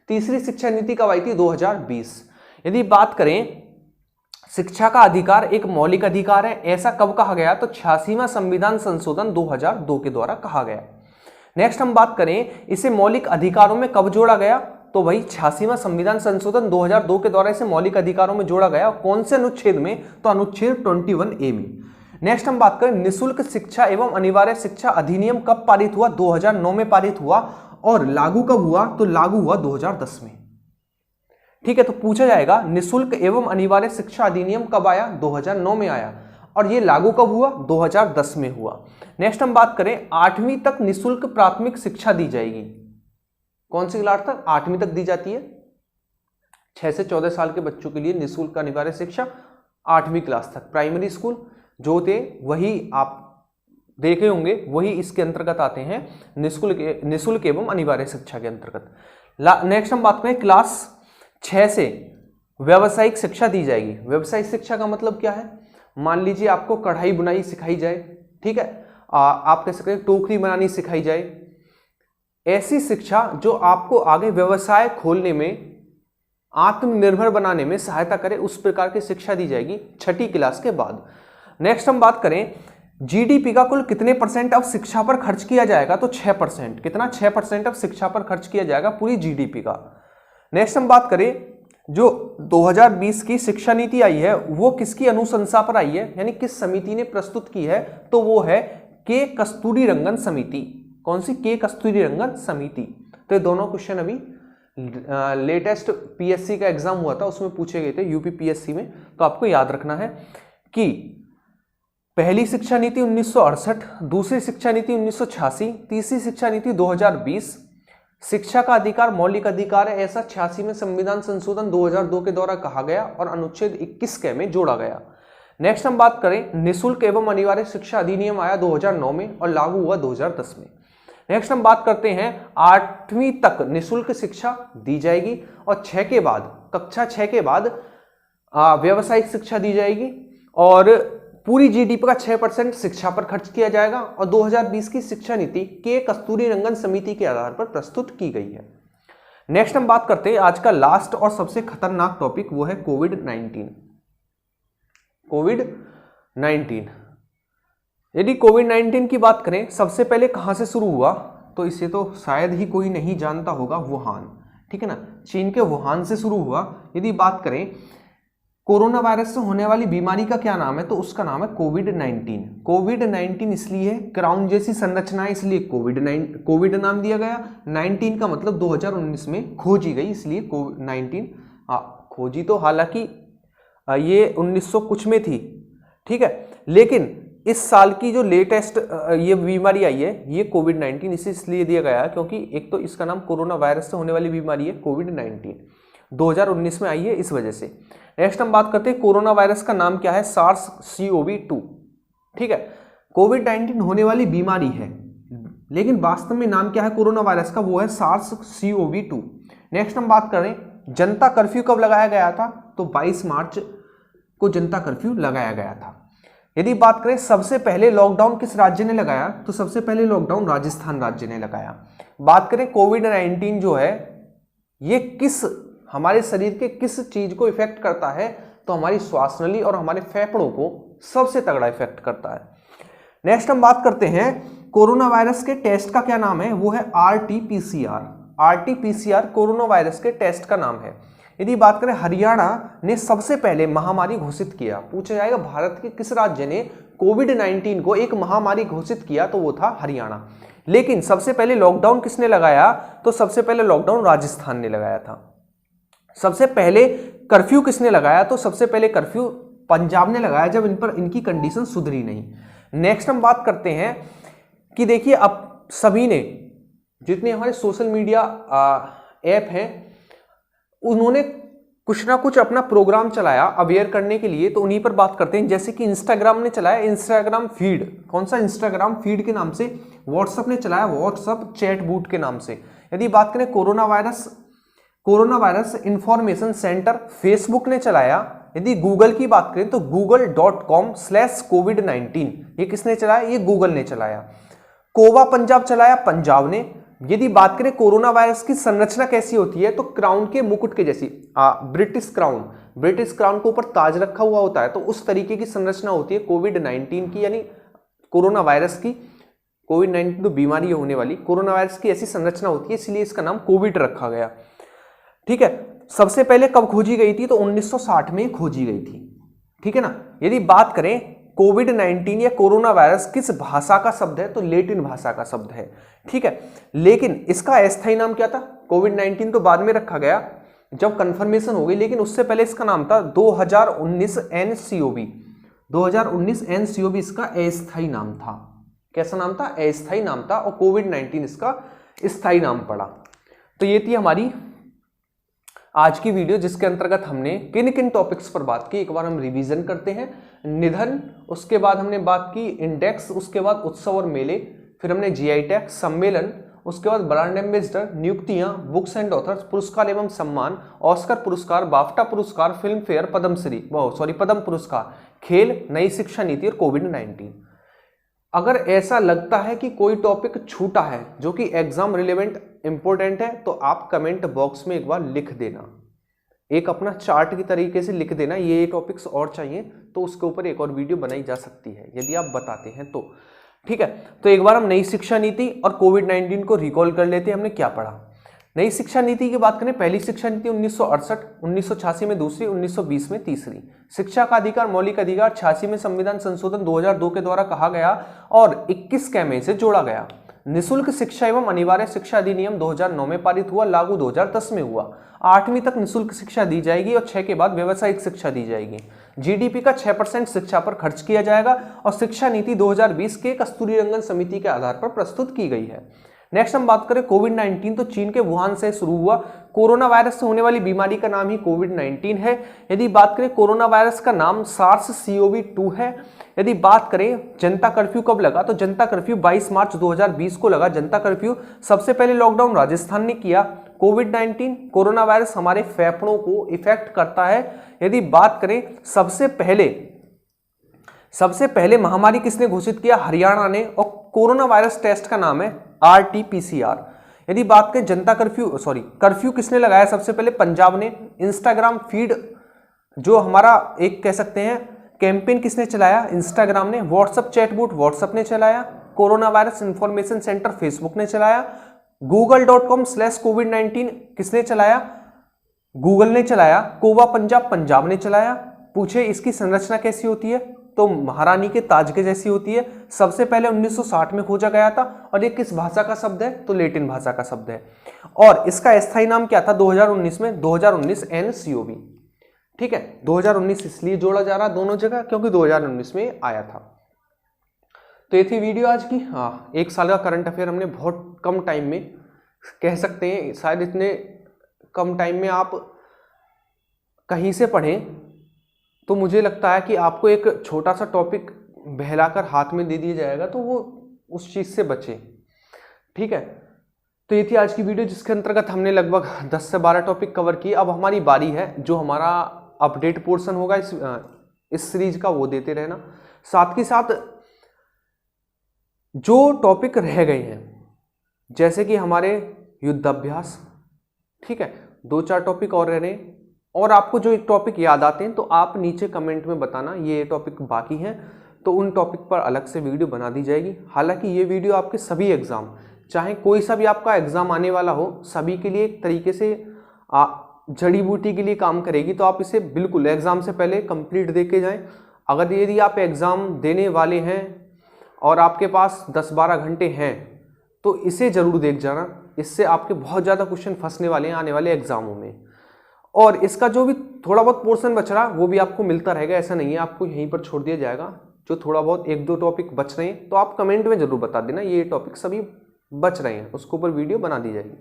तीसरी शिक्षा नीति कब आई थी, 2020। यदि बात करें शिक्षा का अधिकार एक मौलिक अधिकार है, ऐसा कब कहा गया, तो 86वां संविधान संशोधन 2002 के द्वारा कहा गया। नेक्स्ट हम बात करें इसे मौलिक अधिकारों में कब जोड़ा गया, तो वही 86वां संविधान संशोधन 2002 के द्वारा इसे मौलिक अधिकारों में जोड़ा गया। कौन से अनुच्छेद में, तो अनुच्छेद 21A में। नेक्स्ट हम बात करें निःशुल्क शिक्षा एवं अनिवार्य शिक्षा अधिनियम कब पारित हुआ, 2009 में पारित हुआ। और लागू कब हुआ, तो लागू हुआ 2010 में, ठीक है। तो पूछा जाएगा निःशुल्क एवं अनिवार्य शिक्षा अधिनियम कब आया, 2009 में आया, और ये लागू कब हुआ, 2010 में हुआ। नेक्स्ट हम बात करें 8वीं तक निःशुल्क प्राथमिक शिक्षा दी जाएगी। कौन सी क्लास तक, 8वीं तक दी जाती है। 6 से 14 साल के बच्चों के लिए निःशुल्क अनिवार्य शिक्षा 8वीं क्लास तक। प्राइमरी स्कूल जो थे वही आप देखे होंगे, वही इसके अंतर्गत आते हैं, निःशुल्क एवं अनिवार्य शिक्षा के अंतर्गत। नेक्स्ट हम बात करें क्लास 6 से व्यावसायिक शिक्षा दी जाएगी। व्यावसायिक शिक्षा का मतलब क्या है, मान लीजिए आपको कढ़ाई बुनाई सिखाई जाए, ठीक है, आप कह सकते हैं टोकरी बनानी सिखाई जाए। ऐसी शिक्षा जो आपको आगे व्यवसाय खोलने में, आत्मनिर्भर बनाने में सहायता करे, उस प्रकार की शिक्षा दी जाएगी 6ठी क्लास के बाद। नेक्स्ट हम बात करें जीडीपी का कुल कितने परसेंट अब शिक्षा पर खर्च किया जाएगा, तो 6%। कितना? 6% अब शिक्षा पर खर्च किया जाएगा पूरी जीडीपी का। नेक्स्ट हम बात करें, जो 2020 की शिक्षा नीति आई है वो किसकी अनुशंसा पर आई है, यानी किस समिति ने प्रस्तुत की है, तो वो है के कस्तूरीरंगन समिति। कौन सी? के कस्तूरीरंगन समिति। तो ये दोनों क्वेश्चन अभी लेटेस्ट पीएससी का एग्जाम हुआ था उसमें पूछे गए थे, यूपी पीएससी में। तो आपको याद रखना है कि पहली शिक्षा नीति 1968, दूसरी शिक्षा नीति 1986, तीसरी शिक्षा नीति 2020, शिक्षा का अधिकार मौलिक अधिकार है ऐसा 86 में संविधान संशोधन 2002 के द्वारा कहा गया और अनुच्छेद 21 के में जोड़ा गया। नेक्स्ट हम बात करें, निःशुल्क एवं अनिवार्य शिक्षा अधिनियम आया 2009 में और लागू हुआ 2010 में। नेक्स्ट हम बात करते हैं, 8वीं तक निःशुल्क शिक्षा दी जाएगी और 6 के बाद, कक्षा 6 के बाद व्यावसायिक शिक्षा दी जाएगी और पूरी जीडीपी का 6% शिक्षा पर खर्च किया जाएगा और 2020 की शिक्षा नीति के कस्तूरीरंगन समिति के आधार पर प्रस्तुत की गई है। नेक्स्ट हम बात करते हैं आज का लास्ट और सबसे खतरनाक टॉपिक, वो है कोविड-19। कोविड-19, यदि कोविड-19 की बात करें, सबसे पहले कहां से शुरू हुआ, तो इसे तो शायद ही कोई नहीं जानता होगा, वुहान। ठीक है ना, चीन के वुहान से शुरू हुआ। यदि बात करें कोरोना वायरस से होने वाली बीमारी का क्या नाम है, तो उसका नाम है कोविड-19। कोविड-19 इसलिए क्राउन जैसी संरचना है इसलिए कोविड नाम दिया गया। 19 का मतलब 2019 में खोजी गई इसलिए कोविड-19। खोजी तो हालांकि ये 1900 कुछ में थी, ठीक है, लेकिन इस साल की जो लेटेस्ट ये बीमारी आई है ये कोविड-19 इसे इसलिए दिया गया क्योंकि एक तो इसका नाम कोरोना वायरस से होने वाली बीमारी है कोविड-19, 2019 में आई है इस वजह से। नेक्स्ट हम बात करते हैं कोरोना वायरस का नाम क्या है, SARS-CoV-2। ठीक है, कोविड-19 होने वाली बीमारी है लेकिन वास्तव में नाम क्या है कोरोना वायरस का, वो है SARS-CoV-2। नेक्स्ट हम बात करें जनता कर्फ्यू कब लगाया गया था, तो 22 मार्च को जनता कर्फ्यू लगाया गया था। यदि बात करें सबसे पहले लॉकडाउन किस राज्य ने लगाया, तो सबसे पहले लॉकडाउन राजस्थान राज्य ने लगाया। बात करें कोविड-19 जो है ये किस हमारे शरीर के किस चीज को इफेक्ट करता है, तो हमारी श्वास नली और हमारे फेफड़ों को सबसे तगड़ा इफेक्ट करता है। नेक्स्ट हम बात करते हैं कोरोना वायरस के टेस्ट का क्या नाम है, वो है RT-PCR। RT-PCR कोरोना वायरस के टेस्ट का नाम है। यदि बात करें हरियाणा ने सबसे पहले महामारी घोषित किया, पूछा जाएगा भारत के किस राज्य ने कोविड-19 को एक महामारी घोषित किया, तो वो था हरियाणा। लेकिन सबसे पहले लॉकडाउन किसने लगाया, तो सबसे पहले लॉकडाउन राजस्थान ने लगाया था। सबसे पहले कर्फ्यू किसने लगाया, तो सबसे पहले कर्फ्यू पंजाब ने लगाया जब इन पर इनकी कंडीशन सुधरी नहीं। नेक्स्ट हम बात करते हैं कि देखिए अब सभी ने जितने हमारे सोशल मीडिया ऐप हैं उन्होंने कुछ ना कुछ अपना प्रोग्राम चलाया अवेयर करने के लिए, तो उन्हीं पर बात करते हैं। जैसे कि इंस्टाग्राम ने चलाया इंस्टाग्राम फीड, कौन सा इंस्टाग्राम फीड के नाम से। व्हाट्सएप ने चलाया व्हाट्सएप चैट बूट के नाम से। यदि बात करें corona virus information centre Facebook ने चलाया। यदि गूगल की बात करें तो google.com/covid19 ये किसने चलाया, ये गूगल ने चलाया। कोवा पंजाब चलाया पंजाब ने। यदि बात करें कोरोना वायरस की संरचना कैसी होती है, तो क्राउन के मुकुट के जैसी, ब्रिटिश क्राउन के ऊपर ताज रखा हुआ होता है, तो उस तरीके की संरचना होती है कोविड-19 की, यानी कोरोना वायरस की। कोविड-19 तो बीमारी होने वाली, कोरोना वायरस की ऐसी संरचना होती है, इसलिए इसका नाम कोविड रखा गया। ठीक है, सबसे पहले कब खोजी गई थी, तो 1960 में खोजी गई थी। ठीक है ना। यदि बात करें कोविड-19 या कोरोना वायरस किस भाषा का शब्द है, तो लेटिन भाषा का शब्द है। ठीक है, लेकिन इसका अस्थायी नाम क्या था, कोविड-19 तो बाद में रखा गया जब कंफर्मेशन हो गई, लेकिन उससे पहले इसका नाम था 2019 NCOV। 2019 NCOV इसका अस्थायी नाम था। कैसा नाम था, अस्थायी नाम था, और कोविड-19 इसका स्थायी नाम पड़ा। तो ये थी हमारी आज की वीडियो, जिसके अंतर्गत हमने किन किन टॉपिक्स पर बात की, एक बार हम रिवीजन करते हैं। निधन, उसके बाद हमने बात की इंडेक्स, उसके बाद उत्सव और मेले, फिर हमने GI टैग, सम्मेलन, उसके बाद ब्रांड एम्बेसडर, नियुक्तियां, बुक्स एंड ऑथर्स, पुरस्कार एवं सम्मान, ऑस्कर पुरस्कार, बाफ्टा पुरस्कार, फिल्म फेयर, पद्म पुरस्कार, खेल, नई शिक्षा नीति और कोविड-19। अगर ऐसा लगता है कि कोई टॉपिक छूटा है जो कि एग्जाम रिलेवेंट इंपॉर्टेंट है, तो आप कमेंट बॉक्स में एक बार लिख देना। एक अपना चार्ट की तरीके से लिख देना, ये टॉपिक्स और चाहिए, तो उसके ऊपर एक और वीडियो बनाई जा सकती है यदि आप बताते हैं तो। ठीक है, तो एक बार हम नई शिक्षा नीति और कोविड-19 को रिकॉल कर लेते हैं। हमने क्या पढ़ा? नई शिक्षा नीति की बात करें, पहली शिक्षा नीति 1968, 1986 में दूसरी, 1920 में तीसरी। शिक्षा का अधिकार, मौलिक अधिकार 86 में संविधान संशोधन 2002 के द्वारा कहा गया और 21 क में से जोड़ा गया। निःशुल्क शिक्षा एवं अनिवार्य शिक्षा अधिनियम 2009 में पारित हुआ, लागू 2010 में हुआ। 8वीं तक निःशुल्क शिक्षा दी जाएगी और 6 के बाद व्यावसायिक शिक्षा दी जाएगी। जीडीपी का 6% शिक्षा पर खर्च किया जाएगा और शिक्षा नीति 2020 के कस्तूरी रंगन समिति के आधार पर प्रस्तुत की गई है। नेक्स्ट हम बात करें कोविड-19, तो चीन के वुहान से शुरू हुआ। कोरोना वायरस से होने वाली बीमारी का नाम ही कोविड-19 है। यदि बात करें कोरोना वायरस का नाम SARS-CoV-2 है। यदि बात करें जनता कर्फ्यू कब लगा, तो जनता कर्फ्यू 22 मार्च 2020 को लगा जनता कर्फ्यू। सबसे पहले लॉकडाउन राजस्थान ने किया। कोविड-19 कोरोना वायरस हमारे फेफड़ों को इफेक्ट करता है। यदि बात करें सबसे पहले महामारी किसने घोषित किया? हरियाणा ने, और कोरोना वायरस टेस्ट का नाम है RT-PCR। यदि बात करें कर्फ्यू किसने लगाया? सबसे पहले पंजाब ने। इंस्टाग्राम फीड जो हमारा एक कह सकते हैं कैंपेन किसने चलाया? इंस्टाग्राम ने। व्हाट्सएप चैटबॉट व्हाट्सएप ने चलाया। Corona virus information centre Facebook ने चलाया। google.com/covid19 किसने चलाया? गूगल ने चलाया। कोवा पंजाब ने चलाया। पूछे इसकी संरचना कैसी होती है, तो महारानी के ताज के जैसी होती है। सबसे पहले 1960 में खोजा गया था और ये किस भाषा का शब्द है? तो लैटिन भाषा का शब्द है। और इसका अस्थायी नाम क्या था 2019 में? 2019 NCOV। ठीक है, 2019 इसलिए जोड़ा जा रहा दोनों जगह क्योंकि 2019 में आया था। तो ये थी वीडियो आज की। हाँ, 1 साल का करंट अफेयर हमने बहुत कम टाइम में, कह सकते हैं शायद इतने कम टाइम में आप कहीं से पढ़ें तो मुझे लगता है कि आपको एक छोटा सा टॉपिक बहलाकर हाथ में दे दिया जाएगा तो वो उस चीज़ से बचे। ठीक है, तो ये थी आज की वीडियो जिसके अंतर्गत हमने लगभग 10 से 12 टॉपिक कवर किए। अब हमारी बारी है जो हमारा अपडेट पोर्शन होगा इस सीरीज का, वो देते रहना। साथ ही साथ जो टॉपिक रह गए हैं जैसे कि हमारे युद्धाभ्यास, ठीक है, 2-4 टॉपिक और रह रहे हैं, और आपको जो एक टॉपिक याद आते हैं तो आप नीचे कमेंट में बताना ये टॉपिक बाकी हैं, तो उन टॉपिक पर अलग से वीडियो बना दी जाएगी। हालांकि ये वीडियो आपके सभी एग्ज़ाम, चाहे कोई सा भी आपका एग्ज़ाम आने वाला हो, सभी के लिए एक तरीके से जड़ी बूटी के लिए काम करेगी। तो आप इसे बिल्कुल एग्ज़ाम से पहले कंप्लीट दे के जाएँ। अगर यदि आप एग्ज़ाम देने वाले हैं और आपके पास 10-12 घंटे हैं तो इसे ज़रूर देख जाना। इससे आपके बहुत ज़्यादा क्वेश्चन फंसने वाले हैं आने वाले एग्ज़ामों में, और इसका जो भी थोड़ा बहुत पोर्शन बच रहा वो भी आपको मिलता रहेगा। ऐसा नहीं है आपको यहीं पर छोड़ दिया जाएगा। जो थोड़ा बहुत 1-2 टॉपिक बच रहे हैं तो आप कमेंट में ज़रूर बता देना ये टॉपिक सभी बच रहे हैं, उसके ऊपर वीडियो बना दी जाएगी।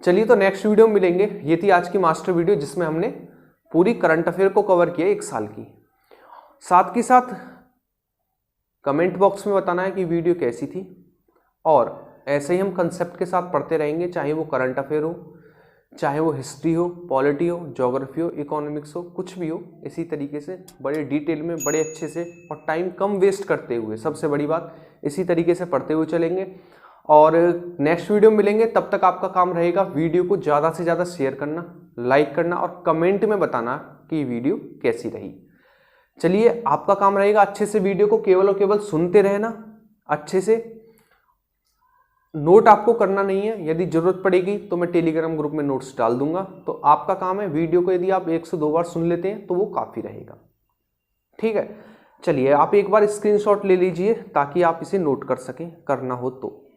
चलिए, तो नेक्स्ट वीडियो में मिलेंगे। ये थी आज की मास्टर वीडियो जिसमें हमने पूरी करंट अफेयर को कवर किया 1 साल की। साथ ही साथ कमेंट बॉक्स में बताना है कि वीडियो कैसी थी, और ऐसे ही हम कंसेप्ट के साथ पढ़ते रहेंगे, चाहे वो करंट अफेयर हो, चाहे वो हिस्ट्री हो, पॉलिटी हो, ज्योग्राफी हो, इकोनॉमिक्स हो, कुछ भी हो। इसी तरीके से बड़े डिटेल में, बड़े अच्छे से और टाइम कम वेस्ट करते हुए, सबसे बड़ी बात, इसी तरीके से पढ़ते हुए चलेंगे। और नेक्स्ट वीडियो में मिलेंगे। तब तक आपका काम रहेगा वीडियो को ज़्यादा से ज़्यादा शेयर करना, लाइक करना और कमेंट में बताना कि वीडियो कैसी रही। चलिए, आपका काम रहेगा अच्छे से वीडियो को केवल और केवल सुनते रहना, अच्छे से नोट आपको करना नहीं है। यदि जरूरत पड़ेगी तो मैं टेलीग्राम ग्रुप में नोट्स डाल दूंगा। तो आपका काम है वीडियो को यदि आप 1 से 2 बार सुन लेते हैं तो वो काफ़ी रहेगा। ठीक है, चलिए आप एक बार स्क्रीनशॉट ले लीजिए ताकि आप इसे नोट कर सकें, करना हो तो।